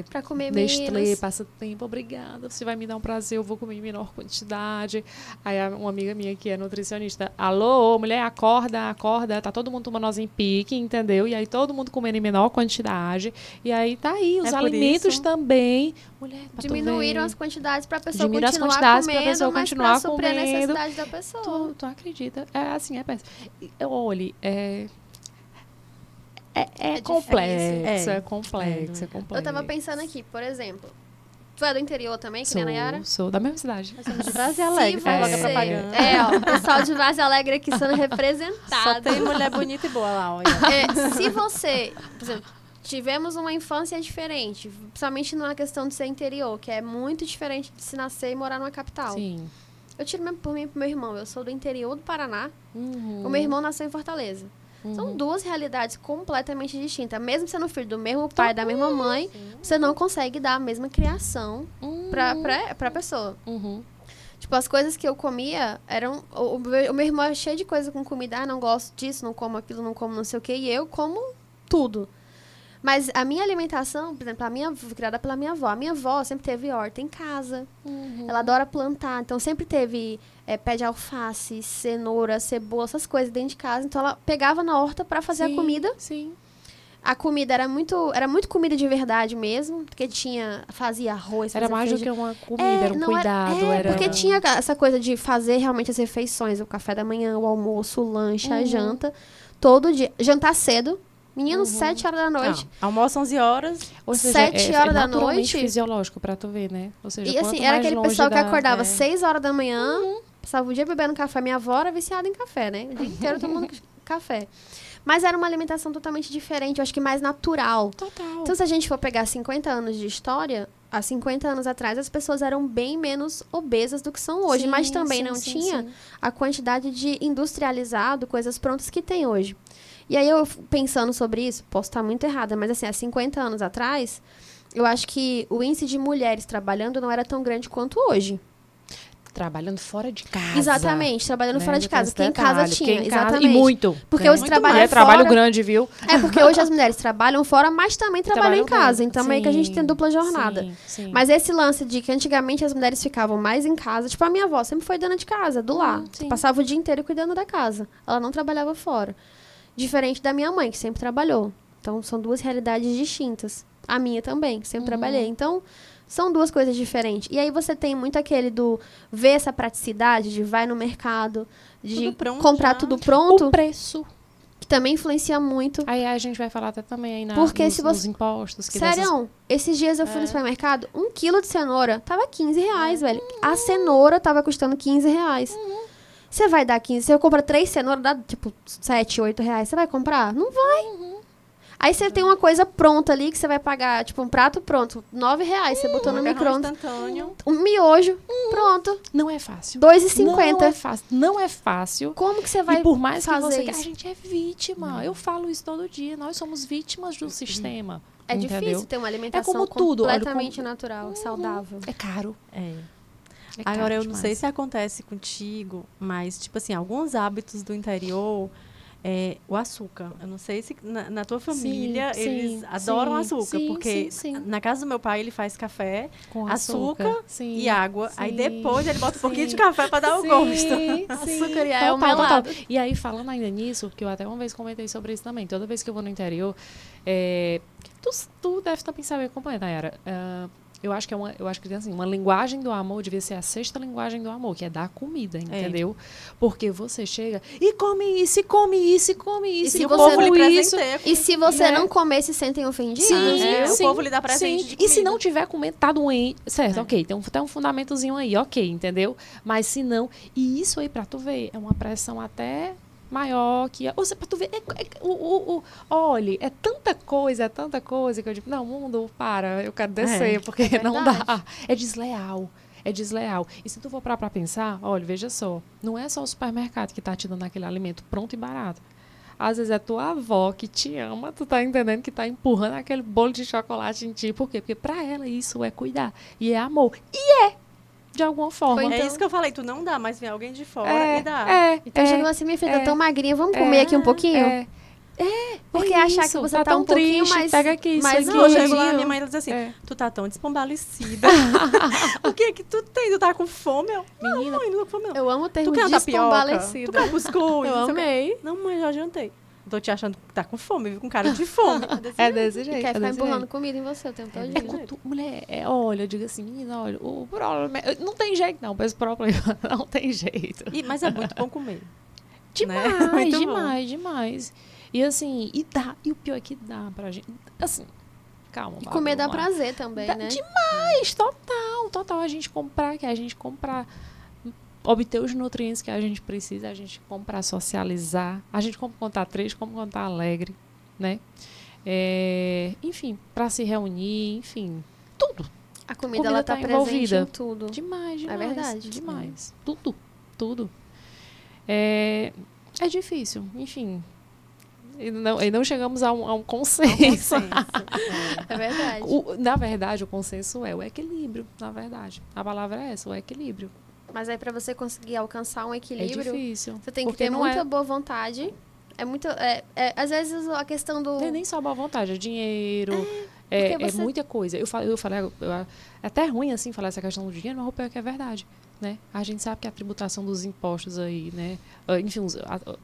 Pra comer Nestlé, menos. passa tempo, obrigada. Você vai me dar um prazer, eu vou comer em menor quantidade. Aí uma amiga minha que é nutricionista, alô, mulher, acorda, acorda. Tá todo mundo tomando Ozempic, entendeu? E aí todo mundo comendo em menor quantidade. E aí tá aí, os É por alimentos isso. também. Mulher, pra tu Diminuíram ver. as quantidades pra pessoa Diminuíram as continuar quantidades pra comendo, pessoa mas continuar pra suprir a comendo. necessidade da pessoa. Tu acredita? É assim, é péssimo. Olha, é complexo, É. é complexo, é complexo. Eu tava pensando aqui, por exemplo, tu é do interior também, que nem a Nayara? Sou da mesma cidade. De Várzea Alegre, Se faz você... logo a propaganda. ó, o pessoal de Várzea Alegre aqui sendo Só representado. tem mulher bonita e boa lá, olha. Se você, por exemplo, tivemos uma infância diferente, principalmente na questão de ser interior, que é muito diferente de se nascer e morar numa capital. Sim. Eu tiro mesmo por mim e pro meu irmão, eu sou do interior do Paraná, Uhum. o meu irmão nasceu em Fortaleza. São duas realidades completamente distintas. Mesmo sendo filho do mesmo pai, da mesma mãe, você não consegue dar a mesma criação pra pessoa. Uhum. Tipo, as coisas que eu comia eram... O meu irmão é cheio de coisa com comida. Ah, não gosto disso, não como aquilo, não como não sei o quê. E eu como tudo. Mas a minha alimentação, por exemplo, fui criada pela minha avó. A minha avó sempre teve horta em casa. Ela adora plantar. Então, sempre teve pé de alface, cenoura, cebola, essas coisas dentro de casa. Então, ela pegava na horta pra fazer a comida. Sim. A comida era muito comida de verdade mesmo. Porque fazia arroz, Era fazia mais do feijão. que uma comida, era um não cuidado. Era... porque tinha essa coisa de fazer realmente as refeições. O café da manhã, o almoço, o lanche, a janta. Todo dia. Jantar cedo. Menino, 7 horas da noite. Almoço 11 horas. Ou seja, 7 horas da naturalmente noite. fisiológico pra tu ver, né? Ou seja, E assim, quanto era mais aquele longe pessoal que da- acordava 6 horas da manhã, passava o dia bebendo café. Minha avó era viciada em café, né? O dia inteiro tomando café. Mas era uma alimentação totalmente diferente, eu acho que mais natural. Total. Então, se a gente for pegar 50 anos de história, há 50 anos atrás, as pessoas eram bem menos obesas do que são hoje. Sim, Mas também sim, não sim, tinha sim. a quantidade de industrializado, coisas prontas que tem hoje. E aí, eu pensando sobre isso, posso estar muito errada, mas assim, há 50 anos atrás, eu acho que o índice de mulheres trabalhando não era tão grande quanto hoje. Trabalhando fora de casa. Exatamente, trabalhando né? fora de Tem casa. esse Porque em casa detalhe, tinha, porque em casa- exatamente. E muito. Porque Tem os muito trabalham mulher, trabalho fora- grande, viu? É porque hoje as mulheres trabalham fora, mas também trabalham em casa. dentro. Então, meio que a gente Sim, tem dupla jornada. sim, sim. Mas esse lance de que antigamente as mulheres ficavam mais em casa. Tipo, a minha avó sempre foi dona de casa, do lar. sim. Passava o dia inteiro cuidando da casa. Ela não trabalhava fora. Diferente da minha mãe, que sempre trabalhou. Então, são duas realidades distintas. A minha também, que sempre trabalhei. Então, são duas coisas diferentes. E aí você tem muito aquele do ver essa praticidade de vai no mercado, de Tudo pronto comprar já. tudo pronto, O preço. que também influencia muito. Aí a gente vai falar até também aí Porque nos, se você- nos impostos. Que dessas- Sério, esses dias eu fui no supermercado, 1 quilo de cenoura tava 15 reais, velho. A cenoura tava custando 15 reais. Você vai dar 15, você compra 3 cenouras, dá tipo 7, 8 reais. Você vai comprar? Não vai. Aí você tem uma coisa pronta ali que você vai pagar, tipo um prato pronto, 9 reais. Você botou no Macarrão micro-ondas. instantâneo. Um miojo, pronto, Não é fácil. 2,50. Não é fácil. Não é fácil. Como que você vai E por mais que fazer você... isso? A gente é vítima. Eu falo isso todo dia. Nós somos vítimas do sistema. É entendeu? difícil ter uma alimentação como tudo, olha, completamente natural, saudável. É caro. É. É Agora, caro eu não sei demais. se acontece contigo, mas, tipo assim, alguns hábitos do interior, o açúcar. Eu não sei se na tua família Sim, eles sim, adoram sim, açúcar, sim, porque sim, sim. na casa do meu pai ele faz café, Com açúcar sim, e água. Aí sim, depois ele bota um pouquinho de sim. café para dar o gosto. Sim, Açúcar e é o total, melado. total. E aí, falando ainda nisso, que eu até uma vez comentei sobre isso também. Toda vez que eu vou no interior, tu deve também saber como é, Nayara. Eu acho que tem assim, uma linguagem do amor devia ser a sexta linguagem do amor, que é dar comida, entendeu? Porque você chega e come isso, e come isso, e come isso, se e o você povo não lhe isso. presenteia com- E se você Né? não comer, se sentem ofendidos, Sim, viu? o povo lhe dá presente de E se comida. não tiver comido, tá doente. Certo, ok. Tem um fundamentozinho aí, ok, entendeu? Mas se não. E isso aí, pra tu ver, é uma pressão até maior que. Ou seja, pra tu ver. Olha, é tanta coisa que eu digo, não, mundo, para, eu quero descer, porque não verdade. dá. É desleal. É desleal. E se tu for pra pensar, olha, veja só, não é só o supermercado que tá te dando aquele alimento pronto e barato. Às vezes é tua avó que te ama, tu tá entendendo, que tá empurrando aquele bolo de chocolate em ti. Por quê? Porque pra ela isso é cuidar. E é amor. E é, de alguma forma. Foi, É então. isso que eu falei, tu não dá, mas vem alguém de fora e dá. Então chegou assim, minha filha, tá tão magrinha, vamos comer aqui um pouquinho? Porque achar que você tá um pouquinho triste, mais... pega aqui, mais isso Não, eu aqui. chego lá, minha mãe ela diz assim, tu tá tão descombalecida. O que é que tu tem? Tu tá com fome? Não, Menina, mãe, não tô com fome, não. Eu amo o Tu termo quer uma tapioca? Tu descombalecida. quer um cuscuz? Eu Não sei o quê. amei. Não, mãe, já jantei. Tô te achando que tá com fome, viu? Com cara de fome. É desse E jeito. quer é ficar desse empurrando jeito. comida em você o tempo todo. É quando mulher, olha, eu digo assim, menina, olha, o problema não tem jeito não, mas o problema não tem jeito. Mas é muito bom comer. Demais, Né? Muito bom. demais, demais. E assim, e o pior é que dá pra gente, assim, calma. E Bárbara, comer dá vamos lá. prazer também, Dá né? demais, total, a gente comprar, obter os nutrientes que a gente precisa, a gente comprar, socializar, a gente compra quando tá triste, compra quando tá alegre, né? Enfim, pra se reunir, enfim, tudo. A comida ela tá tá presente envolvida. em tudo. Demais. É verdade. Demais. Tudo. É difícil, enfim. E não chegamos a um consenso. É verdade. Na verdade, o consenso é o equilíbrio, na verdade. A palavra é essa, o equilíbrio. Mas aí pra você conseguir alcançar um É equilíbrio, difícil. você tem que porque ter não muita é, boa vontade. Às vezes a questão do... não é nem só boa vontade, é dinheiro, porque é você- muita coisa. Eu falei, é até ruim assim falar essa questão do dinheiro, mas o pior é que é verdade. Né? A gente sabe que a tributação dos impostos aí, né? Enfim,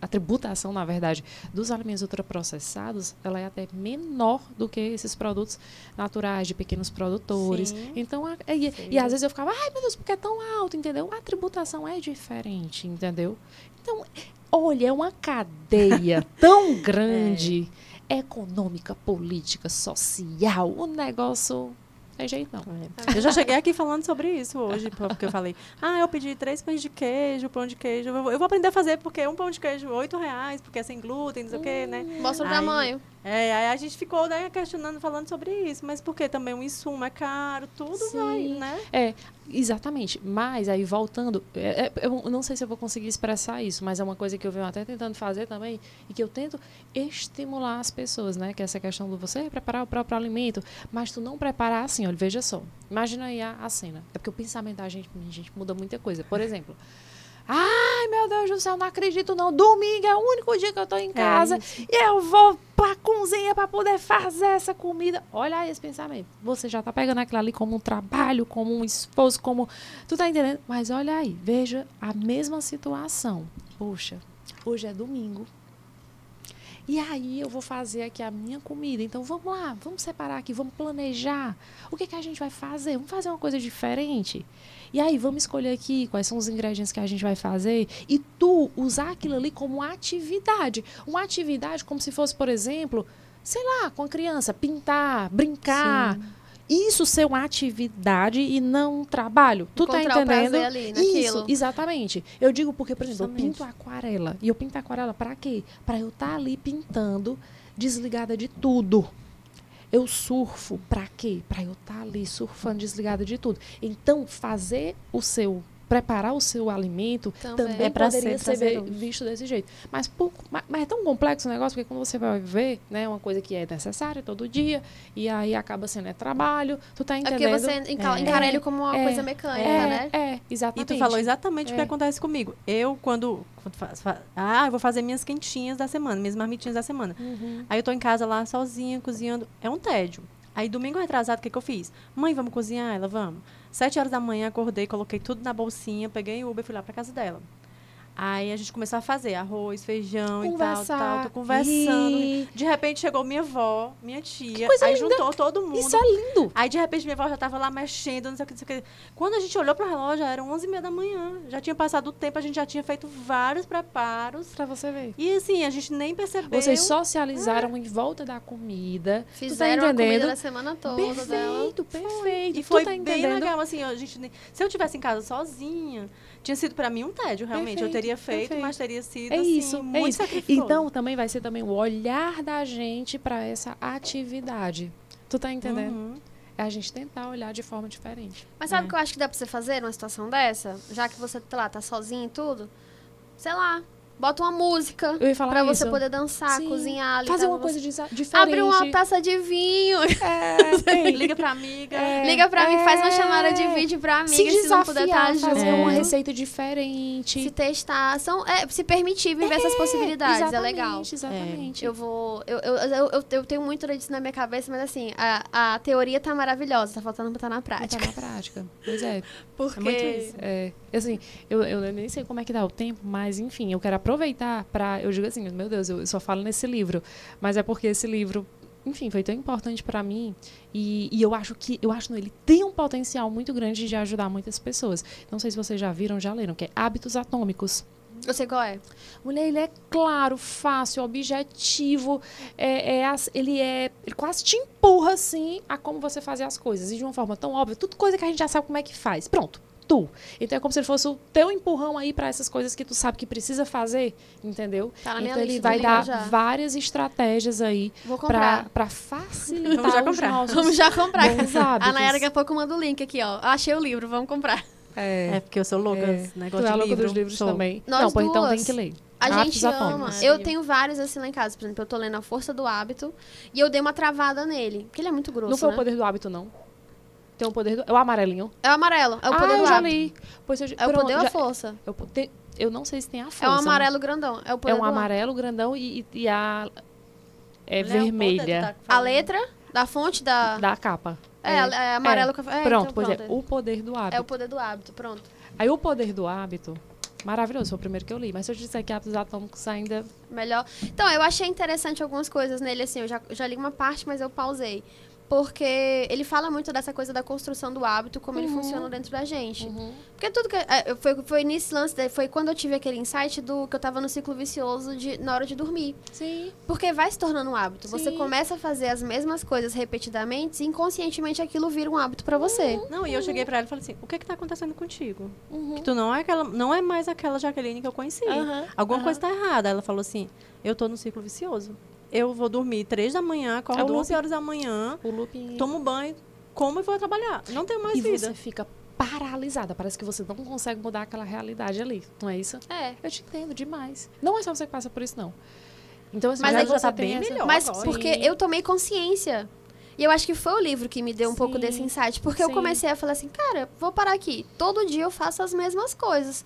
a tributação, na verdade, dos alimentos ultraprocessados, ela é até menor do que esses produtos naturais de pequenos produtores. Sim. Então, e às vezes eu ficava, ai meu Deus, por que é tão alto, entendeu? A tributação é diferente, entendeu? Então, olha, é uma cadeia tão grande, econômica, política, social, o negócio é jeito não. Eu já cheguei aqui falando sobre isso hoje, porque eu falei, eu pedi 3 pães de queijo, pão de queijo. Eu vou aprender a fazer, porque um pão de queijo, R$8, porque é sem glúten, não sei o quê, né? Mostra o Aí- tamanho. Aí a gente ficou, né, questionando, falando sobre isso. Mas porque também o insumo é caro, tudo vai, Sim. né? Exatamente. Mas aí voltando, eu não sei se eu vou conseguir expressar isso, mas é uma coisa que eu venho até tentando fazer também e que eu tento estimular as pessoas, né? Que é essa questão do você preparar o próprio alimento, mas tu não preparar assim, olha, veja só. Imagina aí a cena. É porque o pensamento da gente muda muita coisa. Por exemplo, ai, meu Deus do céu, não acredito não. Domingo é o único dia que eu tô em casa e eu vou pra cozinha pra poder fazer essa comida. Olha aí esse pensamento. Você já tá pegando aquilo ali como um trabalho, como um esforço, como... Tu tá entendendo? Mas olha aí, veja a mesma situação. Poxa, hoje é domingo. E aí eu vou fazer aqui a minha comida. Então vamos lá, vamos separar aqui, vamos planejar. O que a gente vai fazer? Vamos fazer uma coisa diferente. E aí vamos escolher aqui quais são os ingredientes que a gente vai fazer e tu usar aquilo ali como uma atividade. Uma atividade como se fosse, por exemplo, sei lá, com a criança, pintar, brincar. Sim. Isso ser uma atividade e não um trabalho. Tu tá Encontrar o entendendo? prazer ali naquilo. Isso, exatamente. Eu digo porque, por exemplo, eu Justamente. pinto aquarela. E eu pinto aquarela pra quê? Pra eu estar ali pintando, desligada de tudo. Eu surfo pra quê? Pra eu estar ali surfando, desligada de tudo. Então, preparar o seu alimento Também. também É pra poderia ser ser prazeroso. visto desse jeito. Mas é tão complexo o negócio, porque quando você vai ver, né, uma coisa que é necessária todo dia, e aí acaba sendo trabalho, tu tá É entendendo? porque você encara ele como uma coisa mecânica, né? Exatamente. E tu falou exatamente o que acontece comigo. Eu, quando eu vou fazer minhas quentinhas da semana, minhas marmitinhas da semana. Uhum. Aí eu tô em casa lá, sozinha, cozinhando. É um tédio. Aí, domingo retrasado, o que eu fiz? Mãe, vamos cozinhar? Ela, vamos. 7 horas da manhã, acordei, coloquei tudo na bolsinha, peguei o Uber e fui lá pra casa dela. Aí a gente começou a fazer arroz, feijão e tal. Tô conversando. rir. De repente chegou minha avó, minha tia. coisa Aí linda. juntou todo mundo. Isso é lindo. Aí, de repente, minha avó já tava lá mexendo, não sei o que, não sei o que. Quando a gente olhou pro relógio, já eram 11h30 da manhã. Já tinha passado o tempo, a gente já tinha feito vários preparos. Pra você ver. E, assim, a gente nem percebeu. Vocês socializaram em volta da comida. Fizeram tu tá a comida entendendo? da semana toda dela. Perfeito. E Tu foi tá bem entendendo? legal, assim, a gente se eu tivesse em casa sozinha, tinha sido pra mim um tédio, realmente. Eu Perfeito, teria feito, perfeito. mas teria sido, É assim, isso, é muito isso. sacrifício. Então, também vai ser também o olhar da gente para essa atividade. Tu tá entendendo? Uhum. É a gente tentar olhar de forma diferente. Mas sabe o que eu acho que dá pra você fazer numa situação dessa? Já que você, sei lá, tá sozinho e tudo? Sei lá, Bota uma música Eu ia falar pra isso. você poder dançar, Sim. cozinhar ali. Fazer tá? uma coisa diferente. Abre uma taça de vinho. Liga pra amiga. Liga pra mim, faz uma chamada de vídeo pra amiga, se se não puder estar desafiar, fazer junto. uma receita diferente. Se testar. Se permitir viver essas possibilidades. É legal. Exatamente. Eu tenho muito disso na minha cabeça, mas assim, a teoria tá maravilhosa, tá faltando botar na prática. Botar na prática. Pois é. Porque... É muito isso. Assim, eu nem sei como é que dá o tempo, mas enfim, eu quero aproveitar eu digo assim, meu Deus, eu só falo nesse livro, mas é porque esse livro, enfim, foi tão importante para mim e eu acho não, ele tem um potencial muito grande de ajudar muitas pessoas. Não sei se vocês já viram, já leram, que é Hábitos Atômicos. Eu sei qual é. Mulher, ele é claro, fácil, objetivo, ele quase te empurra, assim, a como você fazer as coisas, e de uma forma tão óbvia, tudo coisa que a gente já sabe como é que faz. Pronto. Então é como se ele fosse o teu empurrão aí para essas coisas que tu sabe que precisa fazer, entendeu? Tá na minha então lista ele vai de dar livros já. várias estratégias aí Vou comprar. para facilitar Vamos já os comprar. nossos Vamos já comprar. bons hábitos. A Nayara daqui a pouco manda o link aqui, ó. Achei o livro, vamos comprar. É porque eu sou louca, Tu negócio é de louca livro. dos livros Sou. também. Nós Não, pois então duas. tem que ler. A Hábitos gente ama. Atômicos. Eu tenho vários assim lá em casa. Por exemplo, eu tô lendo A Força do Hábito e eu dei uma travada nele, porque ele é muito grosso, Não foi né? o Poder do Hábito, não? Tem o Poder do... É o amarelinho? É o amarelo, é o poder eu do já hábito. li. Pois É o poder ou a força? Eu não sei se tem a força. É um amarelo grandão. É o poder É um do hábito. amarelo grandão e a... É Mulher, o poder, vermelha. tu tá A falando. letra da fonte da... Da capa. É amarelo. Pronto, Pronto, pois pronto. é. O Poder do Hábito. É o poder do hábito, pronto. Aí o Poder do Hábito, maravilhoso, foi o primeiro que eu li. Mas se eu te disser que Hábitos Atômicos ainda... Melhor. Então, eu achei interessante algumas coisas nele, assim, eu já li uma parte, mas eu pausei. Porque ele fala muito dessa coisa da construção do hábito, como ele funciona dentro da gente. Porque tudo que... Foi nesse lance, foi quando eu tive aquele insight do que eu tava no ciclo vicioso na hora de dormir. Sim. Porque vai se tornando um hábito. Você Sim. começa a fazer as mesmas coisas repetidamente e inconscientemente aquilo vira um hábito pra você. Não, e eu cheguei pra ela e falei assim, o que tá acontecendo contigo? Uhum. Que tu não é mais aquela Jaqueline que eu conheci. Aham, Alguma aham. coisa tá errada. Ela falou assim, eu tô no ciclo vicioso. Eu vou dormir 3 da manhã, É acordo o 11 horas da manhã, O looping... tomo banho, como e vou trabalhar. Não tenho mais E vida. você fica paralisada. Parece que você não consegue mudar aquela realidade ali. Não é isso? É. Eu te entendo demais. Não é só você que passa por isso, não. Então, assim, Mas já aí você já tá tem bem essa- melhor. Mas agora. porque eu tomei consciência. E eu acho que foi o livro que me deu um pouco Sim. desse insight. Porque eu Sim. comecei a falar assim, cara, vou parar aqui. Todo dia eu faço as mesmas coisas.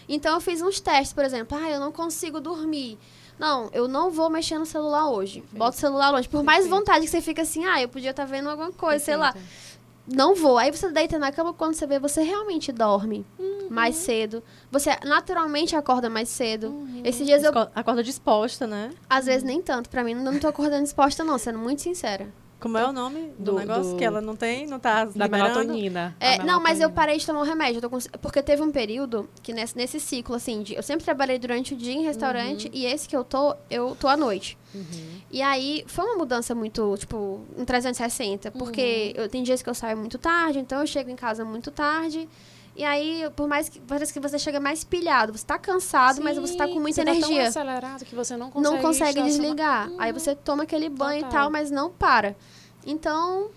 Então eu fiz uns testes, por exemplo. Eu não consigo dormir. Não, eu não vou mexer no celular hoje. Bota o celular longe. Por mais Perfeito. vontade que você fica assim, eu podia estar vendo alguma coisa, sei lá. Perfeito. Não vou. Aí você deita na cama, quando você vê, você realmente dorme mais cedo. Você naturalmente acorda mais cedo. Esses dias eu... Acorda disposta, né? Às vezes nem tanto. Pra mim, não tô acordando disposta, não. Sendo muito sincera. Como é o nome do negócio do- que ela não tá Da liberando? melatonina. Não, mas eu parei de tomar um remédio. Porque teve um período que nesse ciclo, assim, eu sempre trabalhei durante o dia em restaurante e esse que eu tô à noite. E aí, foi uma mudança muito, tipo, em 360. Porque tem dias que eu saio muito tarde, então eu chego em casa muito tarde. E aí, por mais que parece que você chega mais pilhado, você tá cansado, mas você tá com muita você tá energia. tão acelerado que você não consegue... Não consegue estacionar. desligar. Aí você toma aquele banho Total. e tal, mas não para. Então,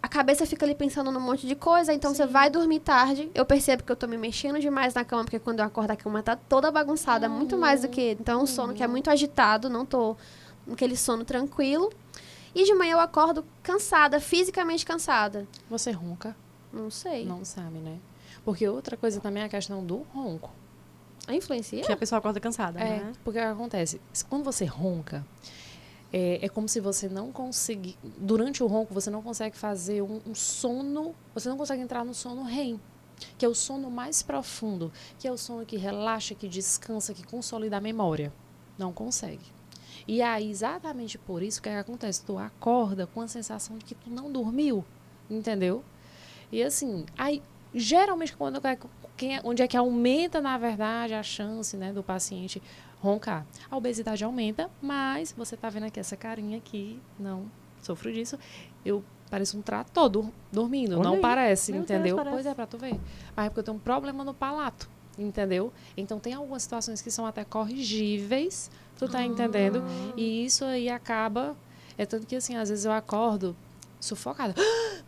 a cabeça fica ali pensando num monte de coisa, então você vai dormir tarde. Eu percebo que eu tô me mexendo demais na cama, porque quando eu acordo a cama tá toda bagunçada, muito mais do que... Então, é um sono que é muito agitado, não tô naquele sono tranquilo. E de manhã eu acordo cansada, fisicamente cansada. Você ronca? Não sei. Não sabe, né? Porque outra coisa também é a questão do ronco. Influencia? Que a pessoa acorda cansada, né? Porque o que acontece? Quando você ronca, é como se você não conseguir... Durante o ronco, você não consegue fazer um sono... Você não consegue entrar no sono REM, que é o sono mais profundo, que é o sono que relaxa, que descansa, que consolida a memória. Não consegue. E aí, exatamente por isso, o que acontece? Tu acorda com a sensação de que tu não dormiu, entendeu? E assim, aí, geralmente, onde é que aumenta, na verdade, a chance, né, do paciente roncar? A obesidade aumenta, mas você tá vendo aqui essa carinha aqui, não sofro disso, eu pareço um trator dormindo, Olha não aí. parece, Meu entendeu? Deus, parece. Pois é, pra tu ver. Mas é porque eu tenho um problema no palato, entendeu? Então, tem algumas situações que são até corrigíveis, tu tá entendendo? E isso aí acaba... É tanto que, assim, às vezes eu acordo sufocada.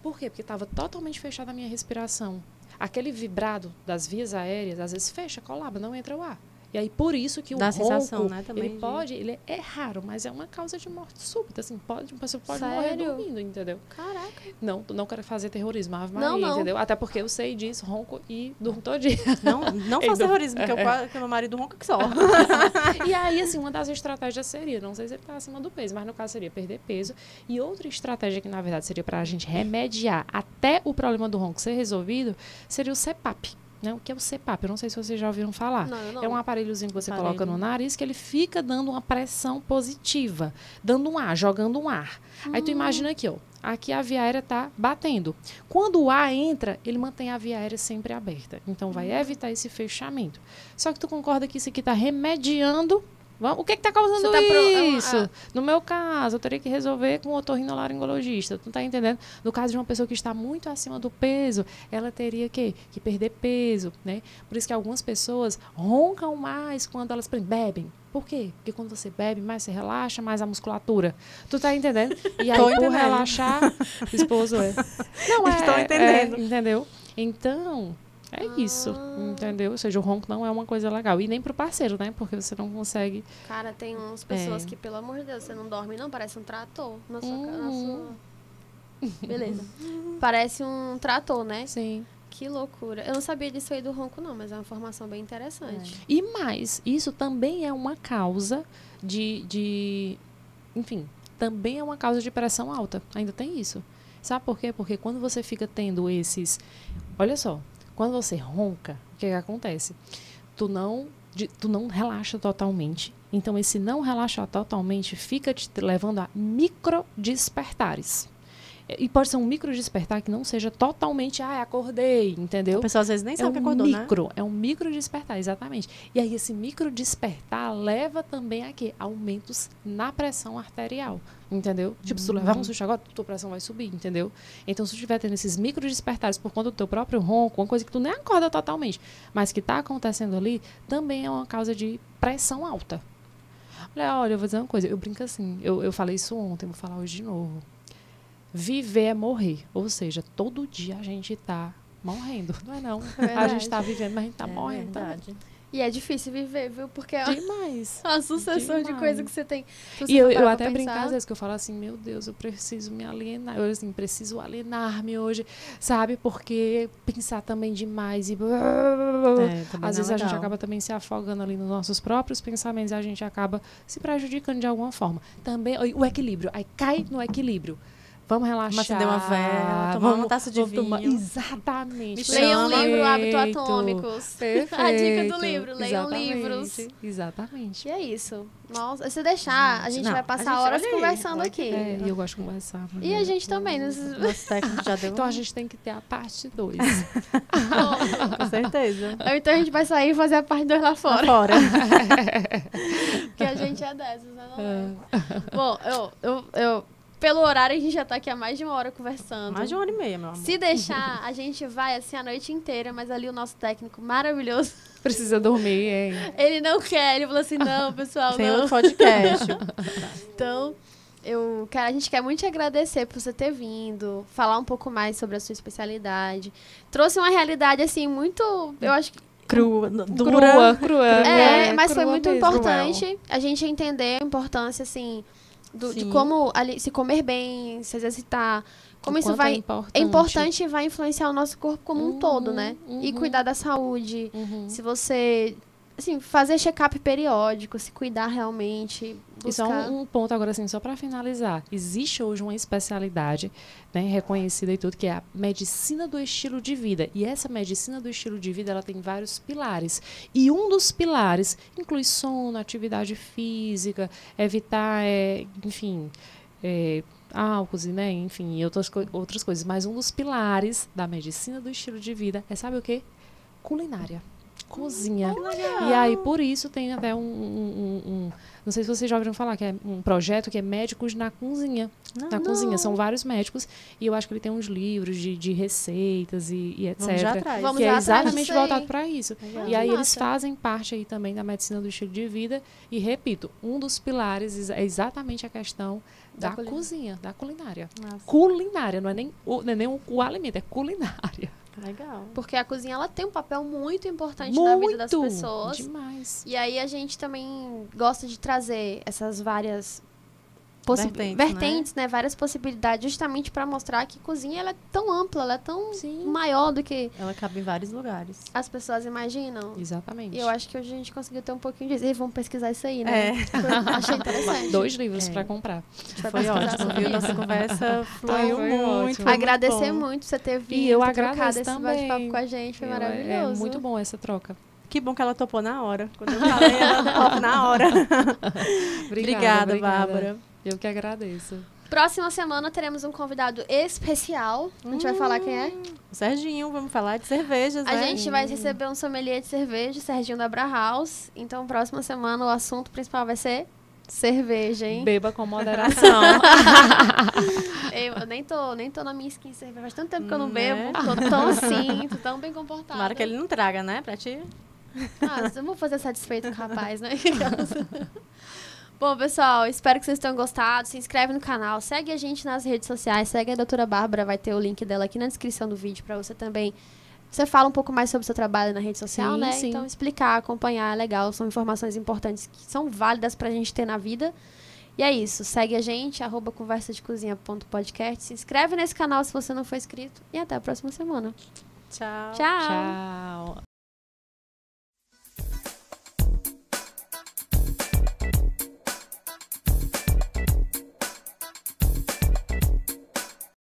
Por quê? Porque estava totalmente fechada a minha respiração. Aquele vibrado das vias aéreas, às vezes fecha, colaba, não entra o ar. E aí, por isso que o Dá a ronco, sensação, né, também ele pode, ele é raro, mas é uma causa de morte súbita, assim, uma pessoa pode morrer Sério? dormindo, entendeu? Caraca. Não quero fazer terrorismo, Ave Maria, Não. entendeu? Até porque eu sei disso, ronco e durmo todo dia. Não faço terrorismo, porque meu marido ronca que só. E aí, assim, uma das estratégias seria, não sei se ele está acima do peso, mas no caso seria perder peso. E outra estratégia que, na verdade, seria para a gente remediar até o problema do ronco ser resolvido, seria o CPAP. Né? O que é o CPAP? Eu não sei se vocês já ouviram falar. Não. É um aparelhozinho que você coloca no nariz que ele fica dando uma pressão positiva, dando um ar, jogando um ar. Aí tu imagina aqui, ó. Aqui a via aérea está batendo. Quando o ar entra, ele mantém a via aérea sempre aberta. Então, vai evitar esse fechamento. Só que tu concorda que isso aqui está remediando. O que está causando isso? No meu caso, eu teria que resolver com o otorrinolaringologista. Tu não está entendendo? No caso de uma pessoa que está muito acima do peso, ela teria que perder peso, né? Por isso que algumas pessoas roncam mais quando elas bebem. Por quê? Porque quando você bebe, mais você relaxa, mais a musculatura. Tu tá entendendo? E aí, por relaxar, o esposo Não, Estou entendendo. Entendeu? Então, é isso, entendeu? Ou seja, o ronco não é uma coisa legal. E nem pro parceiro, né? Porque você não consegue... Cara, tem umas pessoas que, pelo amor de Deus, você não dorme, não. Parece um trator na sua... Beleza. Parece um trator, né? Sim. Que loucura. Eu não sabia disso aí do ronco, não, mas é uma informação bem interessante. E mais, isso também é uma causa enfim, também é uma causa de pressão alta. Ainda tem isso. Sabe por quê? Porque quando você fica tendo esses... Olha só, quando você ronca, o que acontece? Tu não relaxa totalmente. Então, esse não relaxar totalmente fica te levando a microdespertares. E pode ser um microdespertar que não seja totalmente, acordei, entendeu? A pessoa às vezes nem sabe que acordou, né? É um microdespertar, exatamente. E aí, esse microdespertar leva também a quê? Aumentos na pressão arterial, entendeu? Tipo, se tu levar um susto agora, tua pressão vai subir, entendeu? Então, se tu estiver tendo esses microdespertares por conta do teu próprio ronco, uma coisa que tu nem acorda totalmente, mas que está acontecendo ali, também é uma causa de pressão alta. Olha, eu vou dizer uma coisa, eu brinco assim, eu falei isso ontem, vou falar hoje de novo. Viver é morrer. Ou seja, todo dia a gente está morrendo. Não é não. A gente está vivendo, mas a gente está morrendo. Verdade. E é difícil viver, viu? Porque é demais. uma sucessão de coisas que você tem. E eu até brinco às vezes, que eu falo assim, meu Deus, eu preciso me alienar. Eu assim, preciso alienar-me hoje, sabe? Porque pensar também demais e... às vezes a gente acaba também se afogando ali nos nossos próprios pensamentos e a gente acaba se prejudicando de alguma forma. Também o equilíbrio. Aí cai no equilíbrio. Vamos relaxar. Vamos acender uma vela, tomar uma taça de vinho. Exatamente. Leia um livro, Hábitos Atômicos. Perfeito. A dica do livro, leiam livros. Exatamente. E é isso. Nossa, se deixar, a gente vai passar horas conversando aqui. E eu gosto de conversar. E a gente também. Nosso técnico já deu. Então a gente tem que ter a parte 2. Com certeza. Ou então a gente vai sair e fazer a parte 2 lá fora. Porque a gente é dessas, né? Bom, eu pelo horário, a gente já tá aqui há mais de uma hora conversando. Mais de 1h30, meu amor. Se deixar, a gente vai assim a noite inteira, mas ali o nosso técnico maravilhoso... Precisa dormir, hein? Ele não quer, ele falou assim, não, pessoal, tem não. outro podcast. Então, a gente quer muito te agradecer por você ter vindo, falar um pouco mais sobre a sua especialidade. Trouxe uma realidade, assim, muito, eu acho que... Crua. Mas foi muito mesmo. importante a gente entender a importância, assim... de como se comer bem, se exercitar, como isso vai... É importante e vai influenciar o nosso corpo como um todo, né? E cuidar da saúde. Se você... Assim, fazer check-up periódico, se cuidar realmente, buscar... E só um ponto agora, assim, só para finalizar. Existe hoje uma especialidade, né, reconhecida e tudo, que é a medicina do estilo de vida. E essa medicina do estilo de vida, ela tem vários pilares. E um dos pilares inclui sono, atividade física, evitar, álcool, né, enfim, e outras coisas. Mas um dos pilares da medicina do estilo de vida é, sabe o quê? Culinária. Cozinha. E aí, por isso, tem até não sei se vocês já ouviram falar, que é um projeto que é Médicos na Cozinha. Cozinha. São vários médicos. E eu acho que ele tem uns livros de receitas e etc. Vamos já atrás. Vamos que já é exatamente atrás voltado para isso. Legal. E aí, eles fazem parte aí também da medicina do estilo de vida. E, repito, um dos pilares é exatamente a questão da cozinha, da culinária. Nossa. Culinária, não é nem o alimento, é culinária. Legal. Porque a cozinha, ela tem um papel muito importante na vida das pessoas. Demais. E aí a gente também gosta de trazer essas várias vertentes, né? Várias possibilidades, justamente para mostrar que cozinha ela é tão ampla, ela é tão maior do que Ela cabe em vários lugares. as pessoas imaginam. Exatamente. E eu acho que hoje a gente conseguiu ter um pouquinho disso. E vamos pesquisar isso aí, né? Eu achei interessante. 2 livros para comprar. Foi ótimo, viu? Nossa conversa fluiu foi muito. ótimo. Foi muito Agradecer bom. muito você ter vindo, E eu ter agradeço trocado esse também. bate-papo com a gente. Foi maravilhoso. É muito bom essa troca. Que bom que ela topou na hora. Quando eu falei, ela topou na hora. Obrigada, Bárbara. Eu que agradeço. Próxima semana teremos um convidado especial. A gente vai falar quem é? O Serginho, vamos falar de cervejas, A né? gente vai receber um sommelier de cerveja, Serginho da Brauhaus. Então, próxima semana, o assunto principal vai ser cerveja, hein? Beba com moderação. Eu nem tô na minha skin de cerveja. Faz tanto tempo que eu não Né? bebo. Tô tão assim, tô tão bem comportada. Tomara que ele não traga, né, pra ti. Ah, eu vou fazer satisfeito com o rapaz, né? Bom, pessoal, espero que vocês tenham gostado. Se inscreve no canal, segue a gente nas redes sociais, segue a doutora Bárbara, vai ter o link dela aqui na descrição do vídeo pra você também. Você fala um pouco mais sobre o seu trabalho na rede social, Sim, né? sim. Então, explicar, acompanhar é legal. São informações importantes que são válidas pra gente ter na vida. E é isso. Segue a gente, @conversadecozinha.podcast. Se inscreve nesse canal se você não for inscrito. E até a próxima semana. Tchau. Tchau! Tchau.